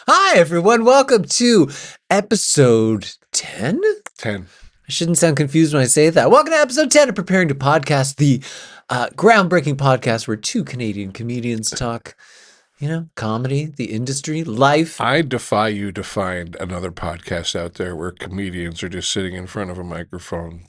Hi, everyone. Welcome to episode 10. 10. I shouldn't sound confused when I say that. Welcome to episode 10 of Preparing to Podcast, the groundbreaking podcast where two Canadian comedians talk, comedy, the industry, life. I defy you to find another podcast out there where comedians are just sitting in front of a microphone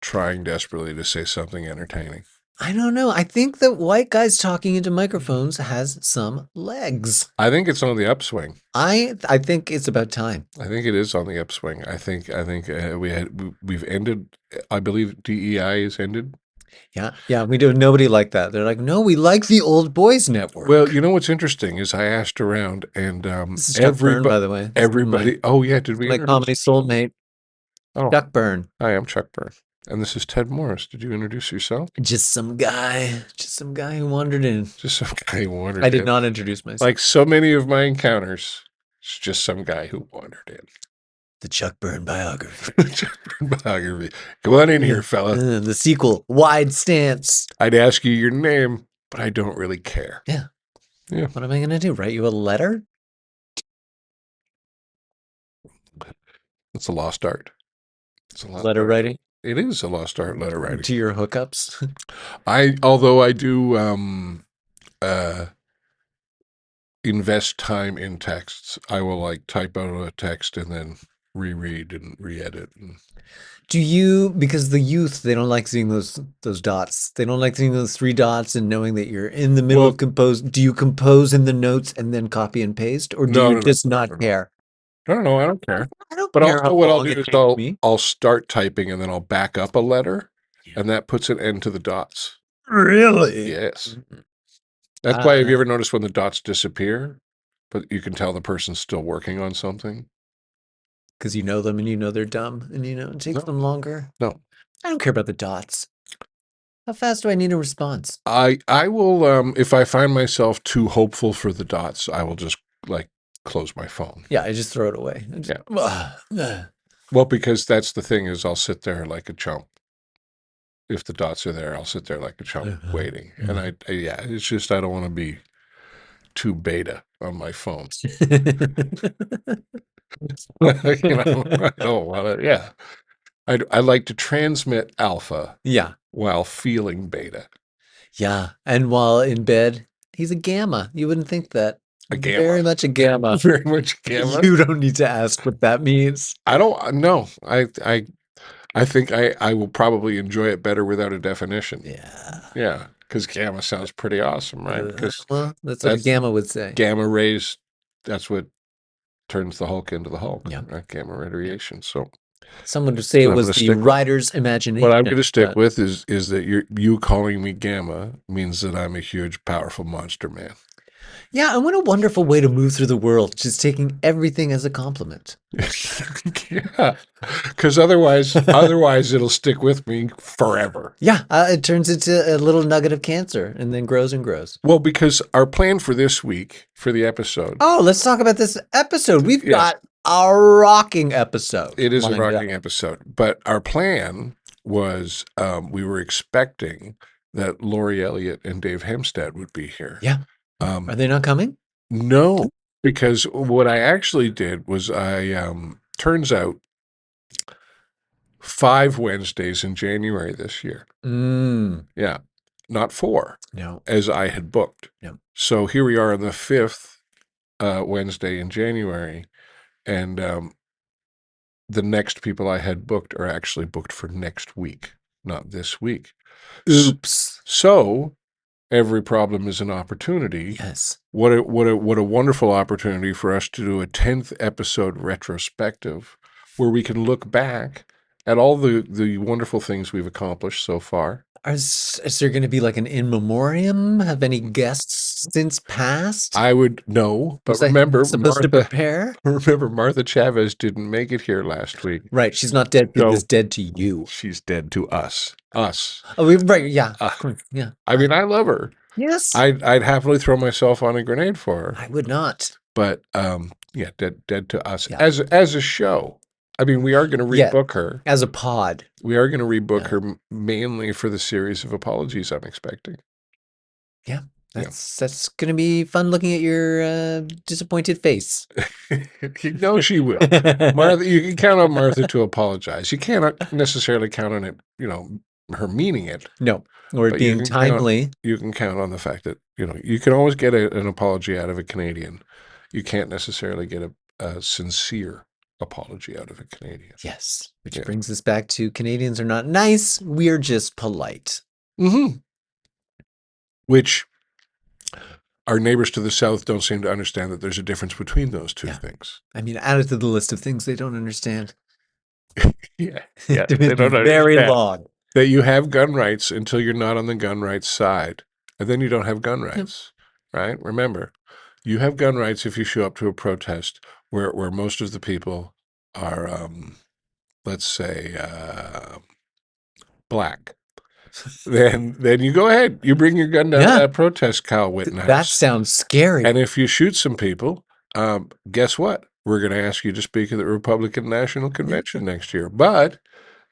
trying desperately to say something entertaining. I don't know. I think that white guys talking into microphones has some legs. I think it's on the upswing. I think it's about time. I think it is on the upswing. I think we've ended. I believe DEI is ended. Yeah, we do. Nobody like that. They're like, no, we like the old boys network. Well, you know what's interesting is I asked around and This is Chuck Byrne, by the way. everybody. Oh yeah, did we? My comedy soulmate, Chuck Byrne. I am Chuck Byrne, and this is Ted Morris. Did you introduce yourself? Just some guy who wandered in. Just some guy who wandered in. I did not introduce myself. Like so many of my encounters, it's just some guy who wandered in. The Chuck Byrne biography. Chuck Byrne biography. Come on in here, fella. The sequel, Wide Stance. I'd ask you your name, but I don't really care. Yeah. Yeah. What am I going to do? Write you a letter? It's a lost art. It's a lost letter art. Writing? It is a lost art, letter writing. To your hookups? Although I do invest time in texts, I will like type out a text and then reread and re-edit. Do you, because the youth, they don't like seeing those dots. They don't like seeing those 3 dots and knowing that you're in the middle of compose. Do you compose in the notes and then copy and paste? Or do you just not care? No, I don't care. I don't But care also how what I'll long do it is takes me. I'll start typing and then I'll back up a letter and that puts an end to the dots. Really? Yes. That's why, have you ever noticed when the dots disappear, but you can tell the person's still working on something? Because you know them and you know they're dumb and you know it takes them longer? No. I don't care about the dots. How fast do I need a response? I will, if I find myself too hopeful for the dots, I will just like close my phone. Yeah, I just throw it away. Well, because that's the thing is I'll sit there like a chump. If the dots are there, I'll sit there like a chump waiting. And it's just I don't want to be too beta on my phone. I don't want to. Yeah, I like to transmit alpha. Yeah, while feeling beta. Yeah, and while in bed, he's a gamma. You wouldn't think that. A gamma. Very much a gamma. Very much a gamma. You don't need to ask what that means. I don't know. I think I will probably enjoy it better without a definition. Yeah, because gamma sounds pretty awesome, right? Because that's what a gamma would say. Gamma rays, that's what turns the Hulk into the Hulk. Yeah, right? Gamma radiation. So someone would say it was the writer's imagination. What I'm going to stick with is that you calling me Gamma means that I'm a huge, powerful monster man. Yeah, and what a wonderful way to move through the world, just taking everything as a compliment. Yeah, because otherwise it'll stick with me forever. Yeah, it turns into a little nugget of cancer and then grows and grows. Well, because our plan for this week, for the episode. Oh, let's talk about this episode. We've got a rocking episode. It is a rocking episode, but our plan was we were expecting that Lori Elliott and Dave Hempstead would be here. Yeah. Are they not coming? No, because what I actually did was turns out 5 Wednesdays in January this year. Yeah, not 4. No. As I had booked. No. So here we are on the 5th Wednesday in January, and the next people I had booked are actually booked for next week, not this week. Oops. So every problem is an opportunity. Yes. What a wonderful opportunity for us to do a 10th episode retrospective where we can look back at all the wonderful things we've accomplished so far. Is there going to be like an in memoriam? Have any guests since passed? I would know, but remember, Remember, Martha Chavez didn't make it here last week. Right, she's not dead. She's dead to you. She's dead to us. Us. Oh, right. Yeah. Yeah. I mean, I love her. Yes. I'd happily throw myself on a grenade for her. I would not. But yeah, dead to us as a show. I mean, we are going to rebook her. As a pod. We are going to rebook her mainly for the series of apologies I'm expecting. Yeah. That's gonna be fun looking at your disappointed face. No, she will. Martha, you can count on Martha to apologize. You cannot necessarily count on it, her meaning it. No, or it But you being can count, timely. you can count on the fact that, you can always get an apology out of a Canadian. You can't necessarily get a sincere apology out of a Canadian. Yes, which Yeah. brings us back to Canadians are not nice. We're just polite. Mm-hmm. Which our neighbors to the south don't seem to understand that there's a difference between those two things. I mean, add it to the list of things they don't understand. Yeah, They they don't very understand long. that you have gun rights until you're not on the gun rights side, and then you don't have gun rights, right? Remember, you have gun rights if you show up to a protest where most of the people are, let's say, black. Then you go ahead. You bring your gun down to that protest, Kyle Wittenhouse. That sounds scary. And if you shoot some people, guess what? We're going to ask you to speak at the Republican National Convention next year. But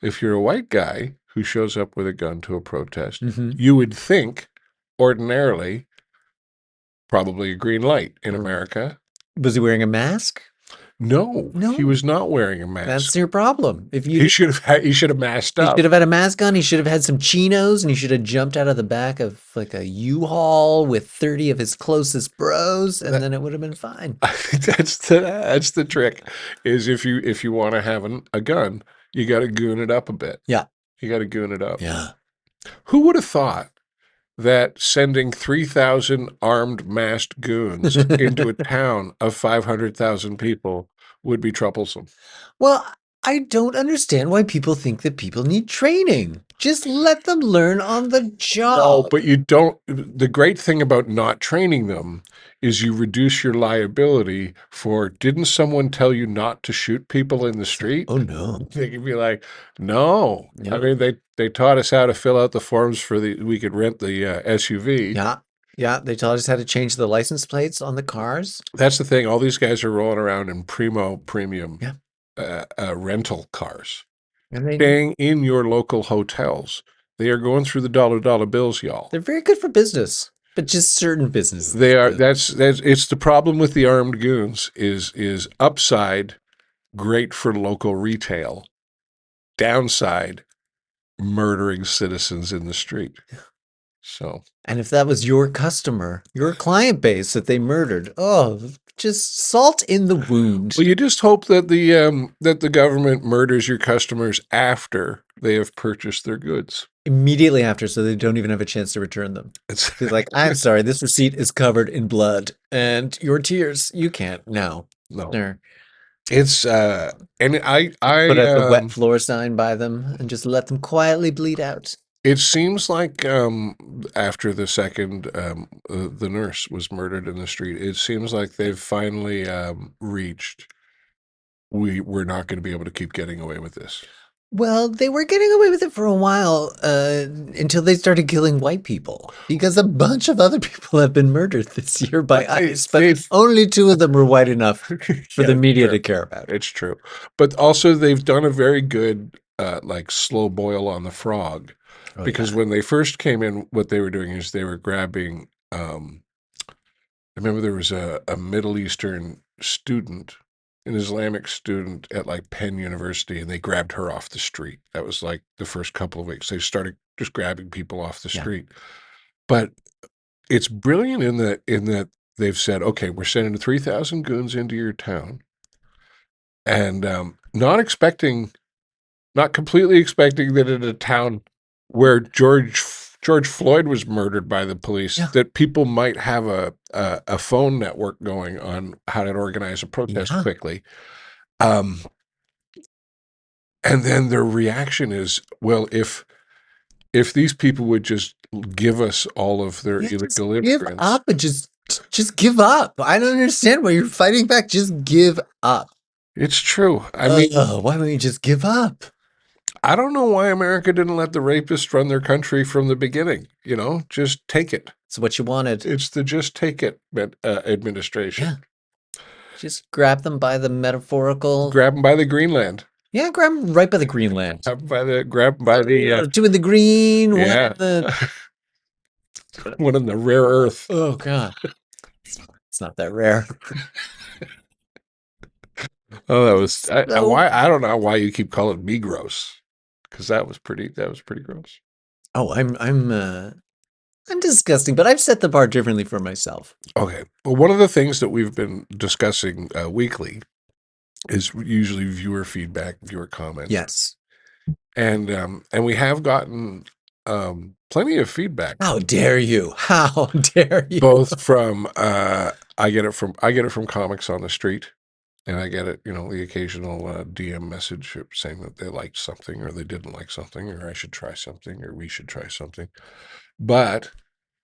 if you're a white guy who shows up with a gun to a protest, you would think ordinarily probably a green light in America. Was he wearing a mask? No, he was not wearing a mask. That's your problem. If you he should have masked up. He should have had a mask on. He should have had some chinos, and he should have jumped out of the back of like a U-Haul with 30 of his closest bros, and then it would have been fine. That's the trick. Is if you want to have a gun, you got to goon it up a bit. Yeah, you got to goon it up. Yeah. Who would have thought that sending 3,000 armed masked goons into a town of 500,000 people would be troublesome? Well, I don't understand why people think that people need training. Just let them learn on the job. No, but you don't. The great thing about not training them is you reduce your liability for, didn't someone tell you not to shoot people in the street? Oh, no. They can be like, no. I mean, they taught us how to fill out the forms we could rent the SUV. Yeah, they taught us how to change the license plates on the cars. That's the thing. All these guys are rolling around in premium rental cars. And staying in your local hotels. They are going through the dollar bills, y'all. They're very good for business, but just certain businesses. They are. That's it's the problem with the armed goons is upside, great for local retail. Downside, murdering citizens in the street. So, and if that was your customer, your client base that they murdered, just salt in the wound. Well, you just hope that the government murders your customers after they have purchased their goods. Immediately after, so they don't even have a chance to return them. It's like, I'm sorry, this receipt is covered in blood and your tears. You can't now. No. There. It's and I put a wet floor sign by them and just let them quietly bleed out. It seems like after the second, the nurse was murdered in the street. It seems like they've finally reached. We're not going to be able to keep getting away with this. Well, they were getting away with it for a while until they started killing white people, because a bunch of other people have been murdered this year by ICE, but only 2 of them were white enough for the media to care about. It's true. But also they've done a very good like slow boil on the frog, because when they first came in, what they were doing is they were grabbing, I remember there was a Middle Eastern student, an Islamic student at like Penn University, and they grabbed her off the street. That was like the first couple of weeks. They started just grabbing people off the street. But it's brilliant in that they've said, okay, we're sending 3,000 goons into your town, and not completely expecting that in a town where George Floyd was murdered by the police, that people might have a phone network going on how to organize a protest quickly. And then their reaction is, well, if these people would just give us all of their illegal immigrants. Give up and just give up. I don't understand why you're fighting back. Just give up. It's true. I mean, why don't you just give up? I don't know why America didn't let the rapists run their country from the beginning. Just take it. It's what you wanted. It's the just take it administration. Yeah. Just grab them by the metaphorical. Grab them by the Greenland. Yeah, grab them right by the Greenland. Grab them by the. Two in the green. Yeah. One in the rare earth. Oh God, it's not that rare. Oh, that was So, I don't know why you keep calling me gross, because that was pretty gross. oh, I'm disgusting, but I've set the bar differently for myself. Okay. Well, one of the things that we've been discussing weekly is usually viewer feedback, viewer comments. Yes. And we have gotten plenty of feedback. How dare you? How dare you? Both from I get it from comics on the street, and I get it, the occasional DM message saying that they liked something or they didn't like something, or I should try something, or we should try something. But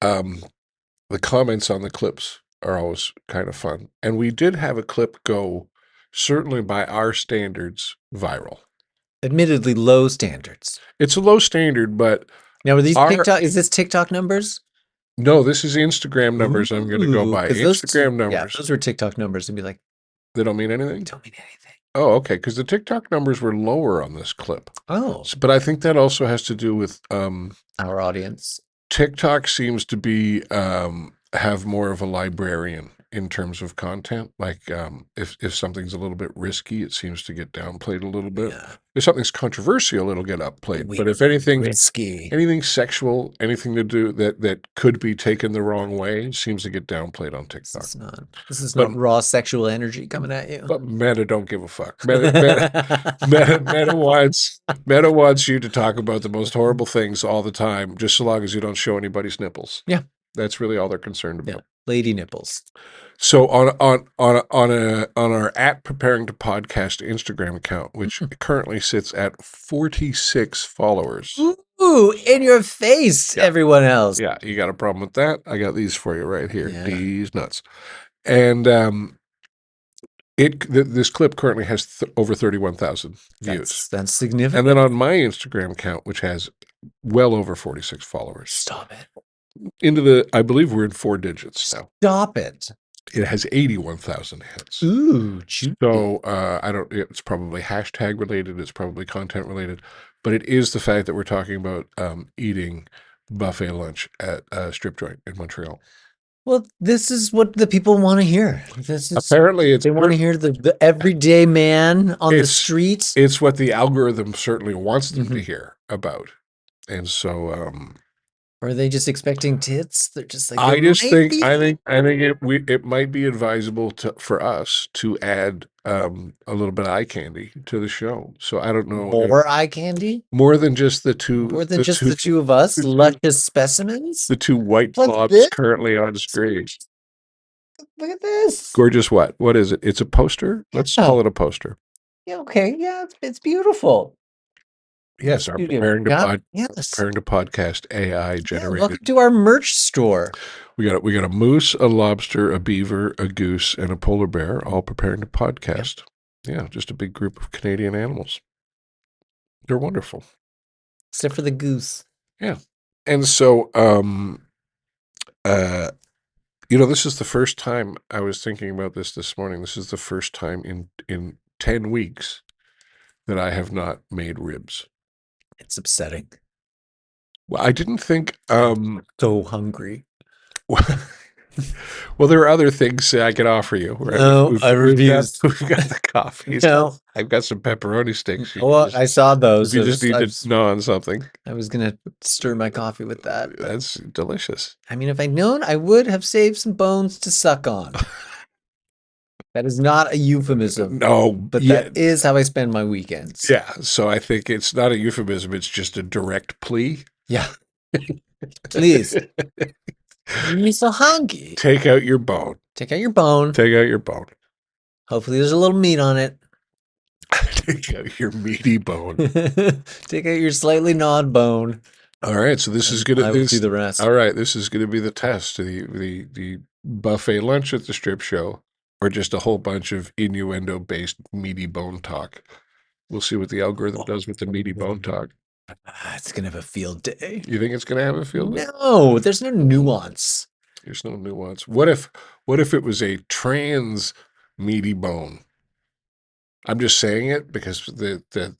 the comments on the clips are always kind of fun. And we did have a clip go, certainly by our standards, viral. Admittedly, low standards. It's a low standard, but now are these TikTok? Is this TikTok numbers? No, this is Instagram numbers. I'm going to go by Instagram numbers. Yeah, those were TikTok numbers. And be like, they don't mean anything. Don't mean anything. Oh, okay. Because the TikTok numbers were lower on this clip. Oh, but I think that also has to do with our audience. TikTok seems to be have more of a librarian in terms of content. Like if something's a little bit risky, it seems to get downplayed a little bit. Yeah. If something's controversial, it'll get upplayed. But if anything risky, anything sexual, anything to do that could be taken the wrong way, seems to get downplayed on TikTok. This is not raw sexual energy coming at you. But Meta don't give a fuck. Meta wants you to talk about the most horrible things all the time, just so long as you don't show anybody's nipples. Yeah. That's really all they're concerned about. Yeah. Lady nipples. So on our at Preparing to Podcast Instagram account, which currently sits at 46 followers. Ooh, in your face, everyone else. Yeah, you got a problem with that? I got these for you right here. Yeah. These nuts. And this clip currently has over 31,000 views. That's significant. And then on my Instagram account, which has well over 46 followers. Stop it. I believe we're in 4 digits now. Stop it. It has 81,000 hits. Ooh, so it's probably hashtag related. It's probably content related, but it is the fact that we're talking about eating buffet lunch at a strip joint in Montreal. Well, this is what the people want to hear. Apparently, they want to hear the everyday man on the street. It's what the algorithm certainly wants them to hear about, and so. Or are they just expecting tits? They're just like. I think it might be advisable for us to add a little bit of eye candy to the show. So I don't know. More eye candy? More than just the two. More than just the two of us, luscious specimens. The 2 white blobs currently on screen. Look at this. Gorgeous. What is it? It's a poster. Let's call it a poster. Yeah. Okay. Yeah. It's beautiful. Yes, our preparing to podcast AI generated. Welcome to our merch store. We got a moose, a lobster, a beaver, a goose, and a polar bear, all preparing to podcast. Yeah, just a big group of Canadian animals. They're wonderful, except for the goose. Yeah, and so this is the first time I was thinking about this morning. This is the first time in 10 weeks that I have not made ribs. It's upsetting. Well, I didn't think so hungry. Well, there are other things I can offer you. Right? No, I refuse. We've got the coffee. No. I've got some pepperoni sticks. I saw those. You just need to gnaw on something. I was going to stir my coffee with that. That's delicious. I mean, if I'd known, I would have saved some bones to suck on. That is not a euphemism. No. But that is how I spend my weekends. Yeah. So I think it's not a euphemism. It's just a direct plea. Yeah. Please. I'm so hungry. Take out your bone. Take out your bone. Take out your bone. Hopefully there's a little meat on it. Take out your meaty bone. Take out your slightly gnawed bone. All right. So this is going to do the rest. All right. This is going to be the test. The buffet lunch at the strip show. Or just a whole bunch of innuendo-based meaty bone talk. We'll see what the algorithm does with the meaty bone talk. It's going to have a field day. You think it's going to have a field day? No, there's no nuance. There's no nuance. What if it was a trans meaty bone? I'm just saying it because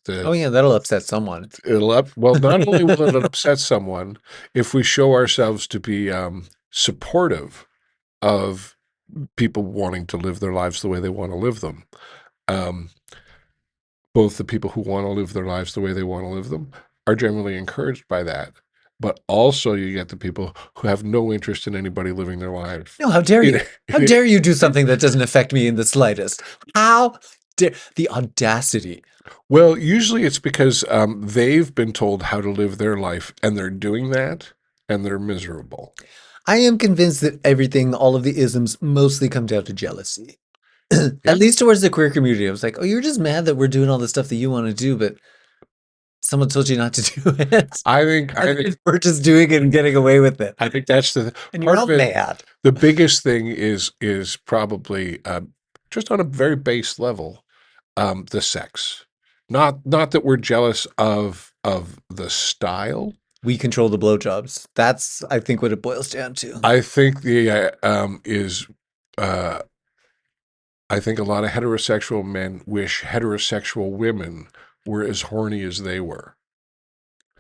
Oh yeah, that'll upset someone. well, not only will it upset someone if we show ourselves to be supportive of people wanting to live their lives the way they want to live them. Um, both the people who want to live their lives the way they want to live them are generally encouraged by that. But also, you get the people who have no interest in anybody living their life. No, how dare You you? know, How dare you do something that doesn't affect me in the slightest? How dare the audacity? well, usually it's because they've been told how to live their life, and they're doing that, and they're miserable. I am convinced that everything, all of the isms, mostly come down to jealousy. Yeah. At least towards the queer community. I was like, oh, you're just mad that we're doing all the stuff that you want to do, but someone told you not to do it. I think We're just doing it and getting away with it. I think that's the And you're part all of it. mad. The biggest thing is probably just on a very base level, the sex. Not that we're jealous of the style. We control the blowjobs. That's, I think, what it boils down to. I think I think a lot of heterosexual men wish heterosexual women were as horny as they were.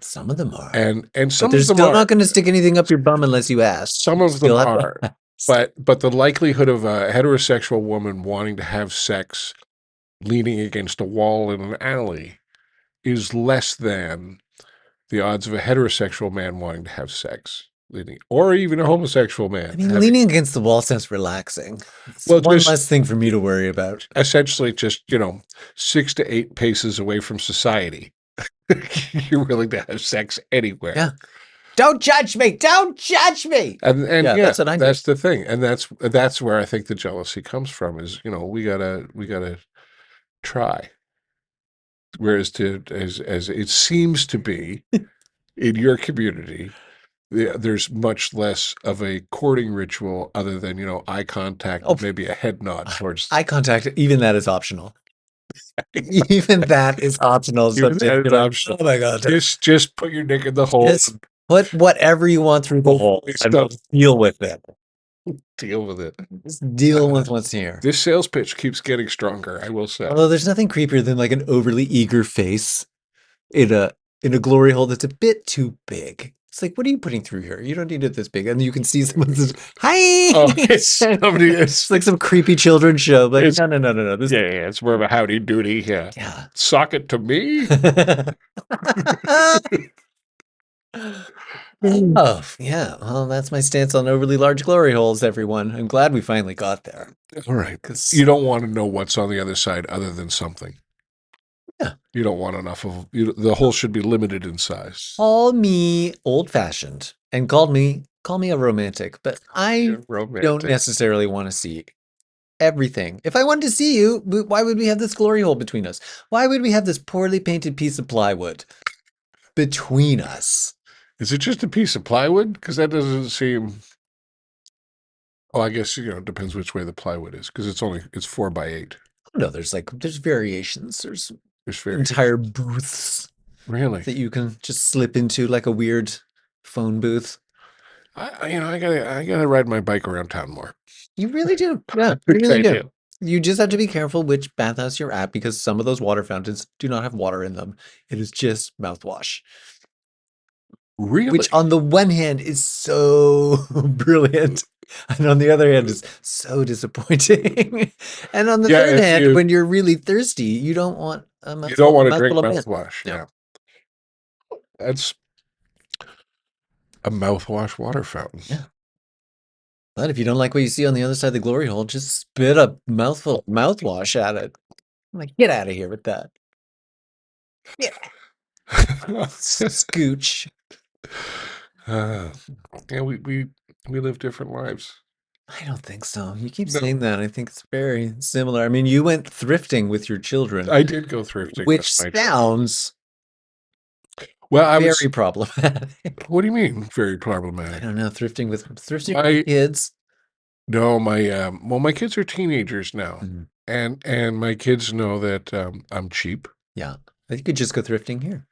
Some of them are. And But some they're of them still are. not going to stick anything up your bum unless you ask. Some of them Still have to are. ask. But the likelihood of a heterosexual woman wanting to have sex leaning against a wall in an alley is less than the odds of a heterosexual man wanting to have sex, leaning, or even a homosexual man. I mean, leaning against the wall sounds relaxing. It's Well, one just- less thing for me to worry about. essentially just 6 to 8 paces away from society. You're willing to have sex anywhere. Yeah. Don't judge me. Don't judge me. And Yeah, yeah, that's what I that's the thing, and that's where I think the jealousy comes from. Is we gotta try. Whereas as it seems to be in your community, there's much less of a courting ritual other than eye contact, Oh, and maybe a head nod towards. Eye contact, even that is optional. Even that is optional. Even So that is you're like, optional. oh my God. Just put your dick in the hole. Just put whatever you want through the hole and deal with it. Deal with it. Just deal with what's here. This sales pitch keeps getting stronger, I will say. Although there's nothing creepier than like an overly eager face in a glory hole that's a bit too big. It's like, what are you putting through here? You don't need it this big. And you can see someone says, hi. Oh, it's somebody. It's like some creepy children's show. Like, no. This Yeah, it's more of a howdy doody. Yeah. Yeah. Sock it to me. Oh, yeah. Well, that's my stance on overly large glory holes, everyone. I'm glad we finally got there. All right. 'Cause You don't want to know what's on the other side other than something. Yeah. You don't want enough of the hole should be limited in size. call me old-fashioned and call me a romantic, but I don't necessarily want to see everything. If I wanted to see you, why would we have this glory hole between us? Why would we have this poorly painted piece of plywood between us? Is it just a piece of plywood? Because that doesn't seem. Oh, I guess it depends which way the plywood is. Because it's 4x8. No, there's variations. There's very entire booths really that you can just slip into, like a weird phone booth. I gotta ride my bike around town more. You really do. Yeah, you really I do. You just have to be careful which bathhouse you're at because some of those water fountains do not have water in them. It is just mouthwash. Really? Which on the one hand is so brilliant. And on the other hand is so disappointing. And on the third hand, when you're really thirsty, you don't want a mouthful. You don't want to drink mouthwash. No. Yeah. That's a mouthwash water fountain. Yeah. But if you don't like what you see on the other side of the glory hole, just spit a mouthful of mouthwash at it. I'm like, get out of here with that. Yeah. Scooch. Yeah, we live different lives. I don't think so. You keep saying that. I think it's very similar. I mean, you went thrifting with your children. I did go thrifting, which sounds very problematic. What do you mean, very I problematic? don't know. Thrifting with kids. No, my kids are teenagers now, and my kids know that I'm cheap. Yeah, I could just go thrifting here.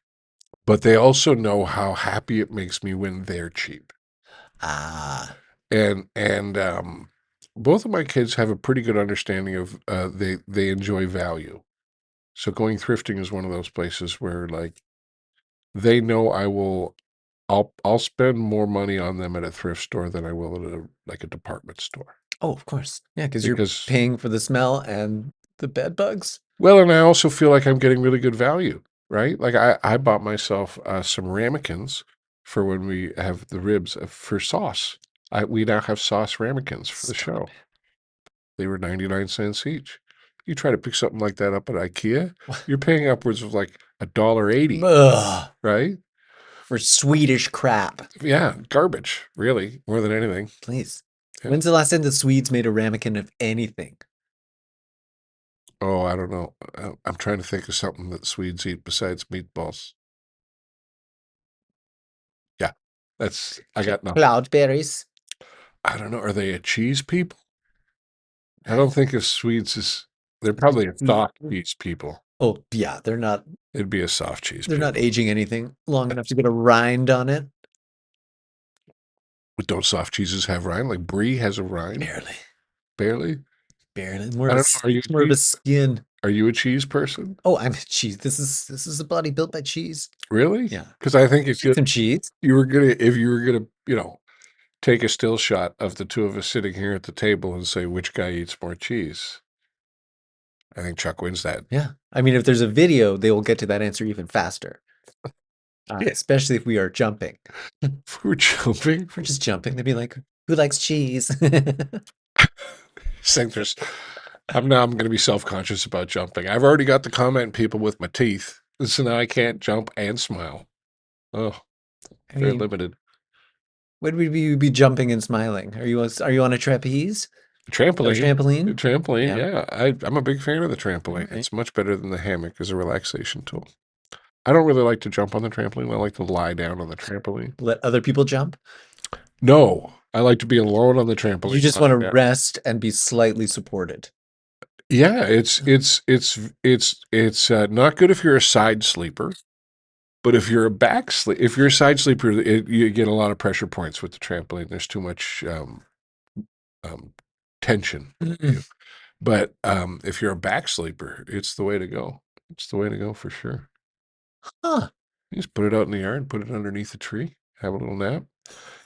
But they also know how happy it makes me when they're cheap. Ah. And both of my kids have a pretty good understanding of they enjoy value. So going thrifting is one of those places where like they know I'll spend more money on them at a thrift store than I will at a department store. Oh, of course. Yeah, because you're Because paying for the smell and the bed bugs. well, and I also feel like I'm getting really good value, right? Like I bought myself some ramekins for when we have the ribs for sauce. We now have sauce ramekins for the show. They were 99 cents each. You try to pick something like that up at IKEA, you're paying upwards of like $1.80, Ugh, right? for Swedish crap. Yeah, garbage, really, more than anything. Please. Yeah. When's the last time the Swedes made a ramekin of anything? Oh, I don't know. I'm trying to think of something that Swedes eat besides meatballs. Yeah, I got nothing. Cloudberries. I don't know. Are they a cheese people? I don't think of Swedes as they're probably a soft cheese people. Oh, yeah, they're not It'd be a soft cheese they're people. not aging anything long enough to get a rind on it. But don't soft cheeses have rind? Like brie has a rind? Barely. Barely? Barely. I don't know. Are you More of a skin. Are you a cheese person? Oh, I'm a cheese. This is a body built by cheese. Really? Yeah. Because I think if Some cheese. if you were gonna, take a still shot of the two of us sitting here at the table and say which guy eats more cheese, I think Chuck wins that. Yeah. I mean, if there's a video, they will get to that answer even faster. Yeah. Especially if we are jumping. If we're jumping. If we're just jumping, they'd be like, who likes cheese? I'm going to be self-conscious about jumping. I've already got the comment people with my teeth, so now I can't jump and smile. Oh, very limited. Would we be jumping and smiling? Are you on a trapeze? Trampoline. Trampoline? Trampoline, yeah. I'm a big fan of the trampoline. Right. It's much better than the hammock as a relaxation tool. I don't really like to jump on the trampoline. I like to lie down on the trampoline. Let other people jump? No, I like to be alone on the trampoline. You just want to rest and be slightly supported. Yeah, it's not good if you're a side sleeper, but if you're if you're a side sleeper, you get a lot of pressure points with the trampoline. There's too much tension. But if you're a back sleeper, it's the way to go. It's the way to go for sure. Huh. You just put it out in the yard, put it underneath a tree, have a little nap.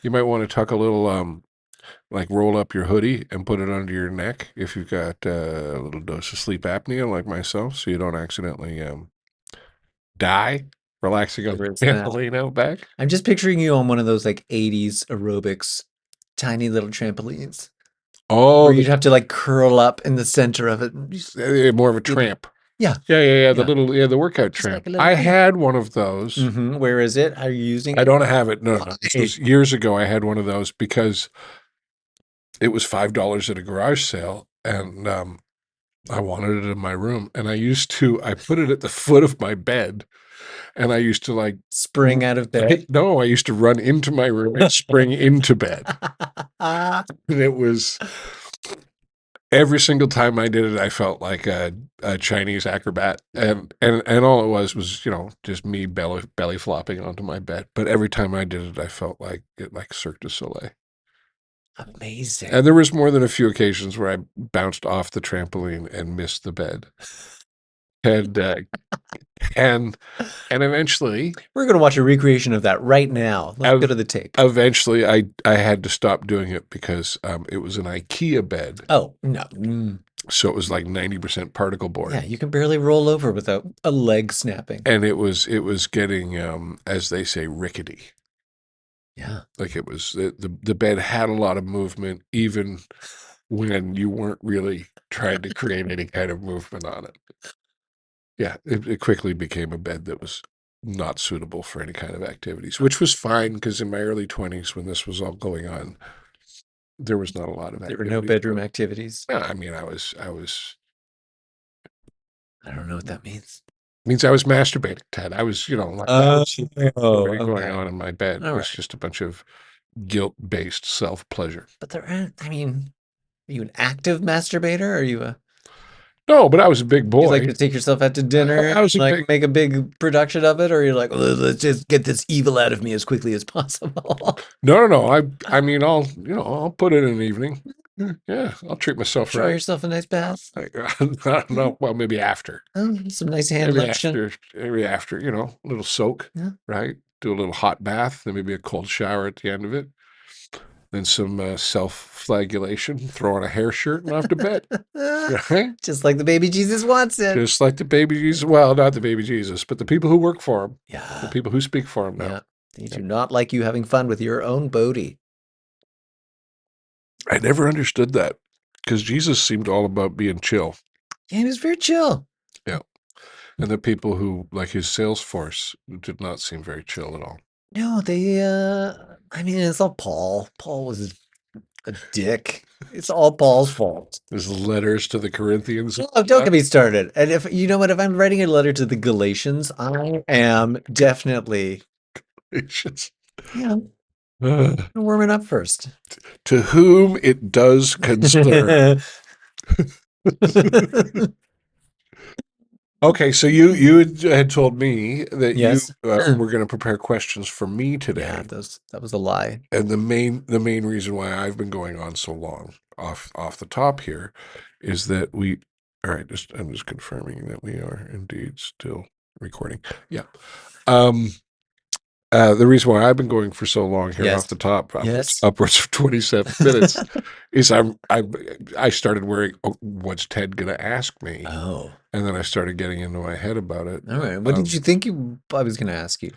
You might want to tuck a little like roll up your hoodie and put it under your neck if you've got a little dose of sleep apnea like myself, so you don't accidentally die relaxing on the trampoline out back. I'm just picturing you on one of those like 80s aerobics, tiny little trampolines. Oh, where you'd have to like curl up in the center of it. More of a tramp. Yeah. The workout tramp. Like I had one of those. Where is it? Are you using it? I don't have it. No. This was years ago. I had one of those because it was $5 at a garage sale, and I wanted it in my room. And I put it at the foot of my bed, and I used to like spring out of bed. No, I used to run into my room and spring into bed. And it was every single time I did it, I felt like a Chinese acrobat, and all it was just me belly flopping onto my bed. But every time I did it, I felt like Cirque du Soleil. Amazing. And there was more than a few occasions where I bounced off the trampoline and missed the bed. And eventually we're going to watch a recreation of that right now. Let's go to the tape. Eventually I had to stop doing it because it was an IKEA bed. Oh, no. So it was like 90% particle board. Yeah, you can barely roll over without a leg snapping. And it was getting as they say, rickety. Yeah. Like it was the bed had a lot of movement even when you weren't really trying to create any kind of movement on it. Yeah, it quickly became a bed that was not suitable for any kind of activities, which was fine because in my early 20s, when this was all going on, there was not a lot of activities. There were no bedroom activities. No, I mean, I don't know what that means. It means I was masturbating, Ted. I was, going on in my bed. It was just a bunch of guilt-based self-pleasure. But are you an active masturbator? Or are you No, but I was a big boy. You like to take yourself out to dinner, make a big production of it, or you're like, let's just get this evil out of me as quickly as possible. No. I mean, I'll put in an evening. Yeah, I'll treat myself Show right. yourself a nice bath. I don't know. Well, maybe after. Some nice hand lotion. Maybe after, a little soak, Yeah. right? Do a little hot bath, then maybe a cold shower at the end of it. Then some self-flagellation, throw on a hair shirt and off to bed. Right? Just like the baby Jesus wants it. Just like the baby Jesus. Well, not the baby Jesus, but the people who work for him. Yeah. The people who speak for him now. Yeah. They do not like you having fun with your own Bodhi. I never understood that because Jesus seemed all about being chill. Yeah, he was very chill. Yeah. And the people who, like his sales force, did not seem very chill at all. No, I mean, it's all Paul. Paul was a dick. It's all Paul's fault. There's letters to the Corinthians. Oh, don't get me started. And if you know what, if I'm writing a letter to the Galatians, I am definitely warming up first. To whom it does concern. Okay, so you had told me that Yes. you were going to prepare questions for me today. Yeah, that was a lie. And the main reason why I've been going on so long off the top here is that all right, I'm just confirming that we are indeed still recording. Yeah. The reason why I've been going for so long here off the top, upwards of 27 minutes, is I started worrying, what's Ted going to ask me? Oh. And then I started getting into my head about it. All right. What did you think I was going to ask you?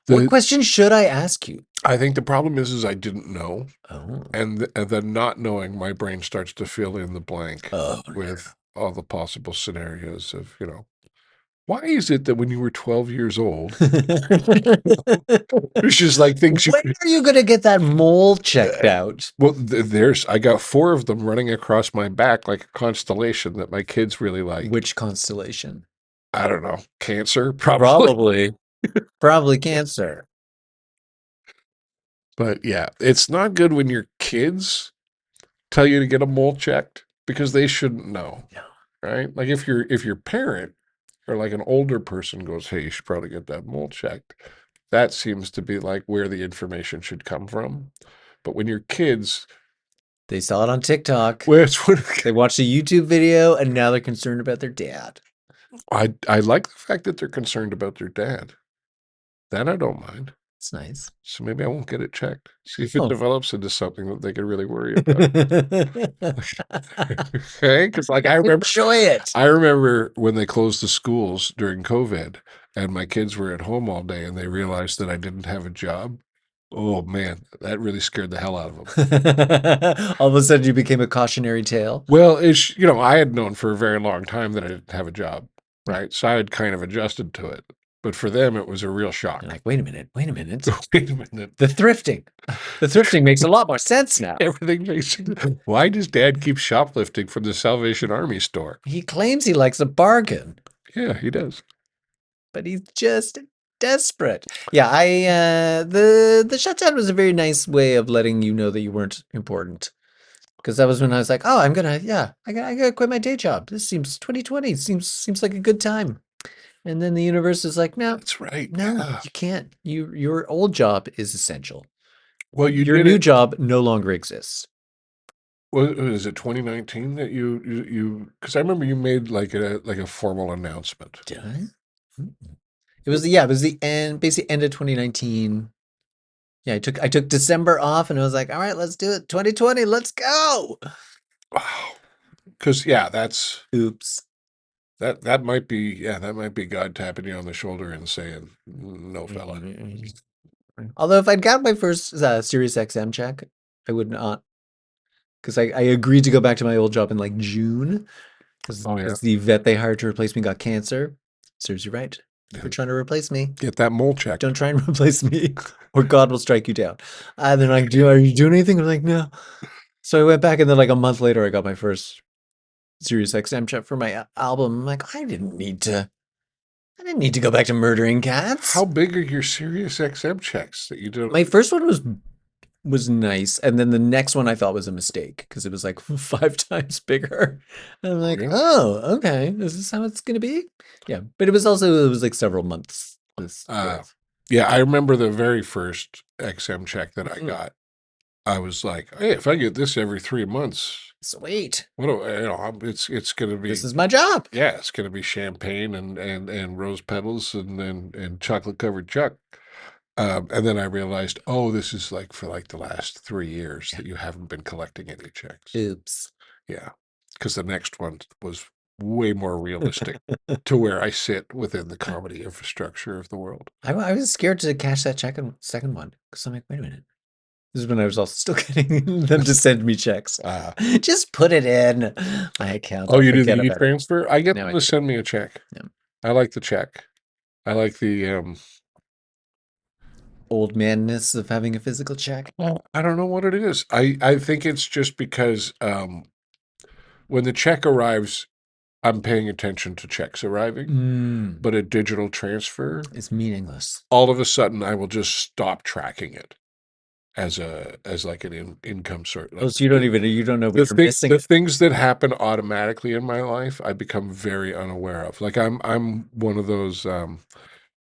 What question should I ask you? I think the problem is I didn't know. Oh. And then not knowing, my brain starts to fill in the blank with all the possible scenarios of, why is it that when you were 12 years old, it's just like things when are you going to get that mole checked out? Well, I got 4 of them running across my back like a constellation that my kids really like. Which constellation? I don't know. Cancer? Probably. Probably cancer. But yeah, it's not good when your kids tell you to get a mole checked because they shouldn't know. No. Right? Like if your parent or like an older person goes, hey, you should probably get that mole checked. That seems to be like where the information should come from. But when your kids, they saw it on TikTok. They watched a YouTube video and now they're concerned about their dad. I like the fact that they're concerned about their dad. That I don't mind. It's nice. So maybe I won't get it checked. See if it develops into something that they could really worry about. Okay, because like I remember, enjoy it. I remember when they closed the schools during COVID, and my kids were at home all day, and they realized that I didn't have a job. Oh man, that really scared the hell out of them. All of a sudden, you became a cautionary tale. Well, I had known for a very long time that I didn't have a job, right? So I had kind of adjusted to it. But for them, it was a real shock. You're like, wait a minute. Wait a minute. The thrifting makes a lot more sense now. Everything makes sense. Why does Dad keep shoplifting from the Salvation Army store? He claims he likes a bargain. Yeah, he does. But he's just desperate. Yeah, the shutdown was a very nice way of letting you know that you weren't important. Because that was when I was like, oh, I gotta quit my day job. This seems 2020 seems like a good time. And then the universe is like, no, that's right. No, you can't. Your old job is essential. Well, your new job no longer exists. Well, is it 2019 that you? Because I remember you made like a formal announcement. Did I? It was the end, basically end of 2019. Yeah, I took December off, and I was like, all right, let's do it. 2020, let's go. Wow. Because that's oops. That might be God tapping you on the shoulder and saying, "No, fella." Although if I'd got my first Sirius XM check, I would not, because I agreed to go back to my old job in like June, because the vet they hired to replace me got cancer. Serves you right. If you're trying to replace me, get that mole check. Don't try and replace me, or God will strike you down. And they're like, "Are you doing anything?" I'm like, "No." So I went back, and then like a month later, I got my first Sirius XM check for my album. I'm like, I didn't need to go back to murdering cats. How big are your Sirius XM checks that you did? My first one was nice, and then the next one I thought was a mistake because it was like 5 times bigger. And I'm like, oh, okay, is this how it's gonna be? Yeah, but it was like several months. Yeah, I remember the very first XM check that I got. I was like, hey, if I get this every 3 months, Sweet. what do it's going to This be, is my job. yeah, it's going to be champagne and rose petals and chocolate covered chuck. And then I realized, oh, this is like for like the last 3 years that you haven't been collecting any checks. Oops. Yeah, because the next one was way more realistic to where I sit within the comedy infrastructure of the world. I was scared to cash that second one because I'm like, wait a minute. This is when I was also still getting them to send me checks. Uh, Just put it in my account. oh, I'll you do the forget about it. e-transfer? I get Now them I to do. send me a check. Yeah. I like the check. I like the Old manness of having a physical check. well, I don't know what it is. I think it's just because when the check arrives, I'm paying attention to checks arriving, but a digital transfer, It's meaningless. all of a sudden I will just stop tracking it as like an income sort. Oh, Like so you don't know the what you're missing. the things that happen automatically in my life, I become very unaware of. Like I'm one of those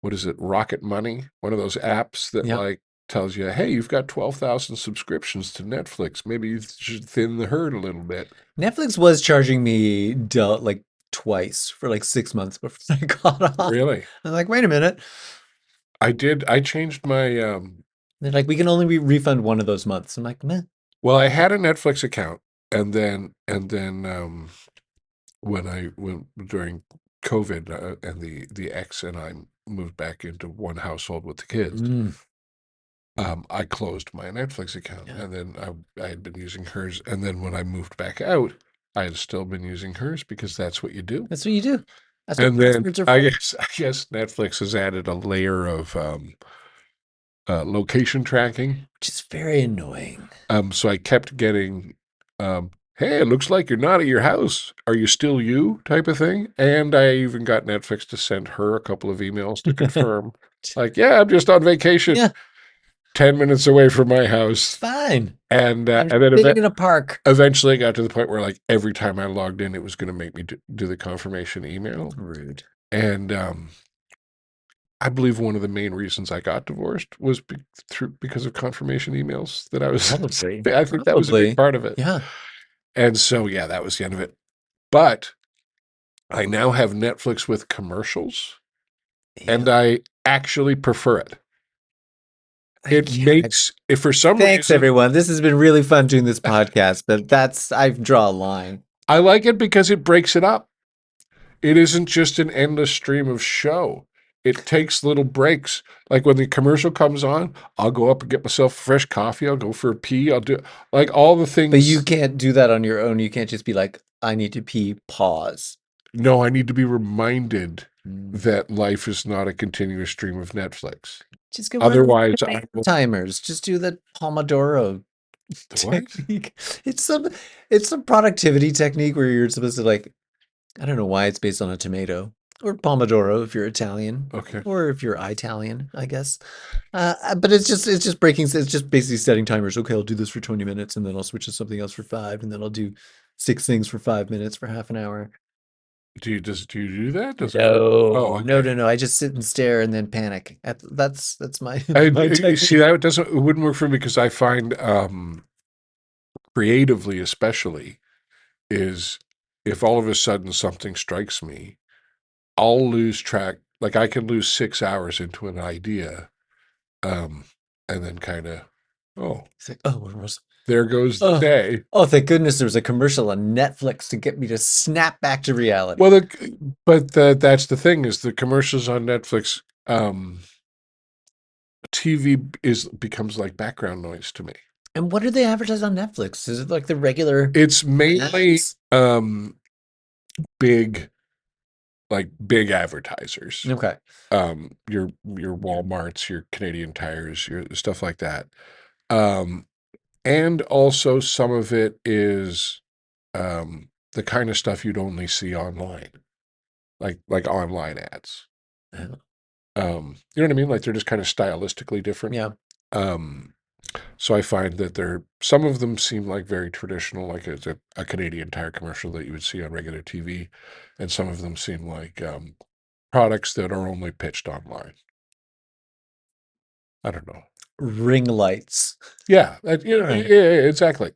what is it, Rocket Money? One of those apps that Yeah. like tells you, hey, you've got 12,000 subscriptions to Netflix. Maybe you should thin the herd a little bit. Netflix was charging me like twice for like 6 months before I got off. Really? I'm like, wait a minute. I changed my They're like, we can only refund one of those months. I'm like, meh. well, I had a Netflix account and then when during COVID and the ex and I moved back into one household with the kids, I closed my Netflix account, Yeah. and then I had been using hers, and then when I moved back out, I had still been using hers because that's what you do. That's what you do. That's what And then passwords are I for. guess Netflix has added a layer of location tracking. Which is very annoying. So I kept getting, hey, it looks like you're not at your house. Are you still you? Type of thing. And I even got Netflix to send her a couple of emails to confirm, like, yeah, I'm just on vacation. Yeah. 10 minutes away from my house. Fine. And I'm then sitting in a park. eventually it got to the point where like every time I logged in, it was going to make me do the confirmation email. Rude. And I believe one of the main reasons I got divorced was because of confirmation emails that I was. Probably. I think that was a big part of it. Yeah. And so, yeah, that was the end of it. But I now have Netflix with commercials, and I actually prefer it. It makes, if for some Thanks, reason, everyone. This has been really fun doing this podcast, but I draw a line. I like it because it breaks it up. It isn't just an endless stream of show. It takes little breaks. Like when the commercial comes on, I'll go up and get myself fresh coffee. I'll go for a pee. I'll do like all the things. But you can't do that on your own. You can't just be like, I need to pee, pause. No, I need to be reminded that life is not a continuous stream of Netflix. Just go Otherwise, timers. Just do the Pomodoro what? technique. It's some productivity technique where you're supposed to like, I don't know why it's based on a tomato or Pomodoro if you're Italian, Okay. or if you're Italian, I guess. But it's just basically setting timers. Okay, I'll do this for 20 minutes, and then I'll switch to something else for 5, and then I'll do 6 things for 5 minutes for half an hour. Do you do that? No, no. I just sit and stare and then panic. That's my I technique. see that it wouldn't work for me because I find creatively, especially, is if all of a sudden something strikes me, I'll lose track. Like I can lose 6 hours into an idea, and then kind of, It's like, oh, where was there goes the day. Oh, thank goodness there was a commercial on Netflix to get me to snap back to reality. Well, that's the thing is the commercials on Netflix, TV becomes like background noise to me. And what do they advertise on Netflix? Is it like the regular? It's mainly big advertisers. Okay. Your Walmarts, your Canadian Tires, your stuff like that. And also some of it is the kind of stuff you'd only see online, like online ads. Yeah. You know what I mean? Like they're just kind of stylistically different. Yeah. So I find that some of them seem like very traditional, like it's a Canadian Tire commercial that you would see on regular TV, and some of them seem like products that are only pitched online. I don't know. ring lights. Yeah, yeah, exactly.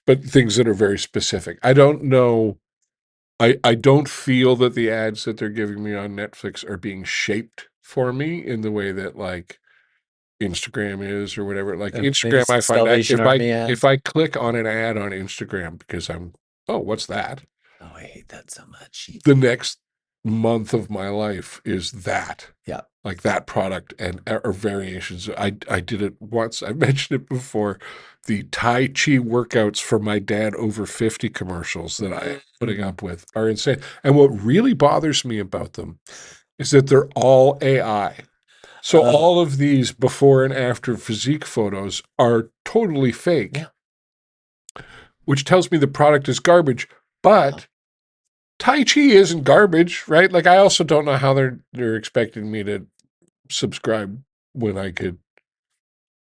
But things that are very specific. I don't know. I don't feel that the ads that they're giving me on Netflix are being shaped for me in the way that like Instagram is or whatever. Like Instagram, I find that Salvation Army ad. if I click on an ad on Instagram because what's that? Oh, I hate that so much. The next month of my life is that. Yeah. Like that product and or variations. I did it once. I mentioned it before. The Tai Chi workouts for my dad over 50 commercials that I am putting up with are insane. And what really bothers me about them is that they're all AI. So all of these before and after physique photos are totally fake, which tells me the product is garbage. But Tai Chi isn't garbage, right? Like I also don't know how they're expecting me to subscribe when I could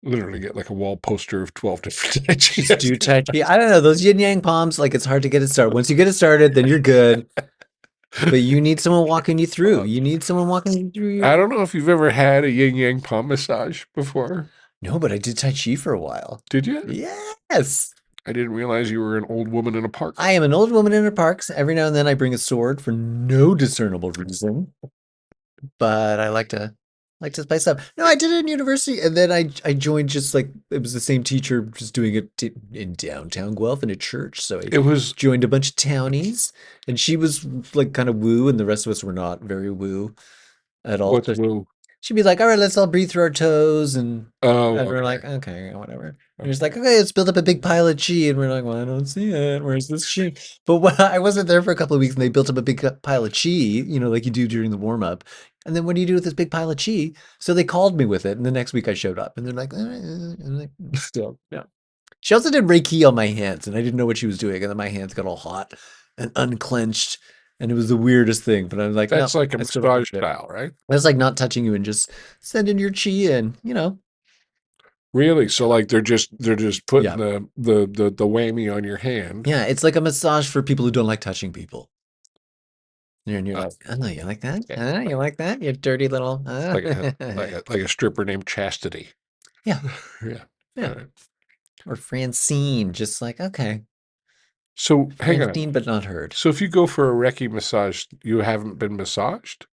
literally get like a wall poster of 12 different Tai Chi. Just do Tai Chi. I don't know. Those yin yang palms, like it's hard to get it started. Once you get it started, then you're good. But you need someone walking you through. You need someone walking you through. I don't know if you've ever had a yin yang palm massage before. No, but I did Tai Chi for a while. Did you? Yes. I didn't realize you were an old woman in a park. I am an old woman in a park. Every now and then I bring a sword for no discernible reason. But I like to spice up. No, I did it in university, and then I joined just like it was the same teacher just doing it in downtown Guelph in a church. So I joined a bunch of townies, and she was like kind of woo, and the rest of us were not very woo at all. What's woo? She'd be like, "All right, let's all breathe through our toes," and we're like, "Okay, whatever." And he's like, "Okay, let's build up a big pile of chi," and we're like, "Well, I don't see it. Where's this chi?" But when I wasn't there for a couple of weeks, and they built up a big pile of chi, like you do during the warm up. And then what do you do with this big pile of chi? So they called me with it, and the next week I showed up, and they're like, and like still, yeah. She also did Reiki on my hands, and I didn't know what she was doing, and then my hands got all hot and unclenched. And it was the weirdest thing, but I'm like, that's like a massage style, right? That's like not touching you and just sending your chi in, Really? So like they're just putting the whammy on your hand. Yeah, it's like a massage for people who don't like touching people. And you're like, oh, you like that? You like that? You dirty little. Like a stripper named Chastity. Yeah. Yeah. Right. Or Francine, just like, okay. So hang on. Seen but not heard. So if you go for a Reiki massage, you haven't been massaged?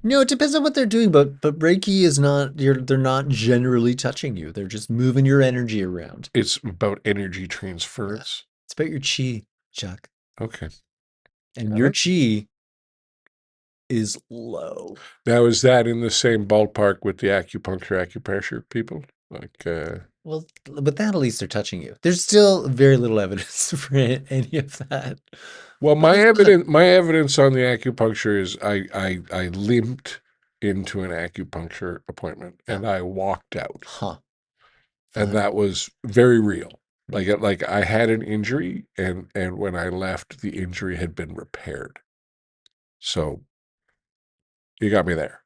No, it depends on what they're doing, but Reiki is not they're not generally touching you. They're just moving your energy around. It's about energy transference. It's about your chi, Chuck. Okay. And your chi is low. Now, is that in the same ballpark with the acupuncture people? Like well, with that, at least they're touching you. There's still very little evidence for any of that. Well, my evidence on the acupuncture is I limped into an acupuncture appointment and I walked out. Huh. And that was very real. Like I had an injury and when I left, the injury had been repaired. So you got me there.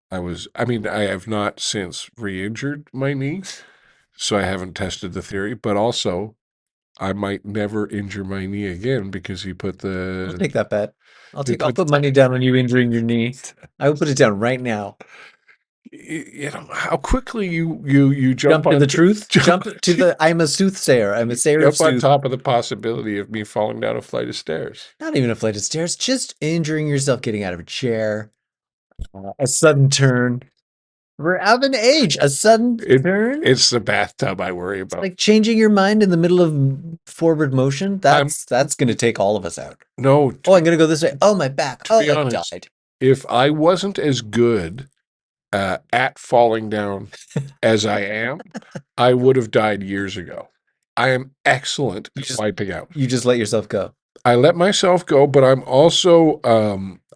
I have not since re-injured my knee, so I haven't tested the theory, but also I might never injure my knee again because you put the... I'll take that bet. I'll put money down on you injuring your knee. I will put it down right now. How quickly you jump to the truth? Jump to the... I'm a soothsayer. I'm a sayer of sooth. On top of the possibility of me falling down a flight of stairs. Not even a flight of stairs, just injuring yourself getting out of a chair. A sudden turn. We're of an age. A sudden turn. It's the bathtub I worry about. It's like changing your mind in the middle of forward motion. That's going to take all of us out. No. Oh, I'm going to go this way. Oh, my back. Oh, I died. If I wasn't as good at falling down as I am, I would have died years ago. I am excellent at wiping out. You just let yourself go. I let myself go, but I'm also,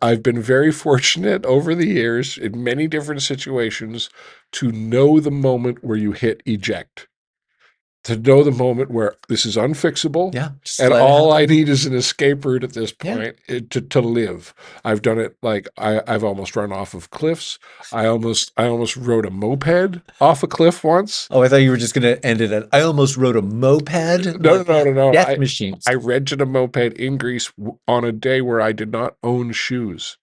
I've been very fortunate over the years in many different situations to know the moment where you hit eject. To know the moment where this is unfixable, and all I need is an escape route at this point to live. I've done it like I've almost run off of cliffs. I almost rode a moped off a cliff once. Oh, I thought you were just going to end it at I almost rode a moped. No. Death machines. I rented a moped in Greece on a day where I did not own shoes.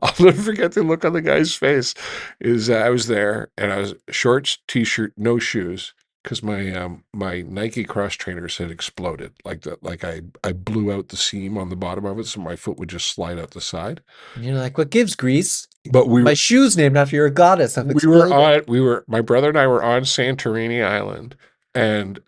I'll never forget the look on the guy's face. I was there and I was shorts, t-shirt, no shoes because my Nike cross trainers had exploded. I blew out the seam on the bottom of it, so my foot would just slide out the side. And you're like, what gives, Greece? But My shoe's named after your goddess. I've exploded. my brother and I were on Santorini Island, and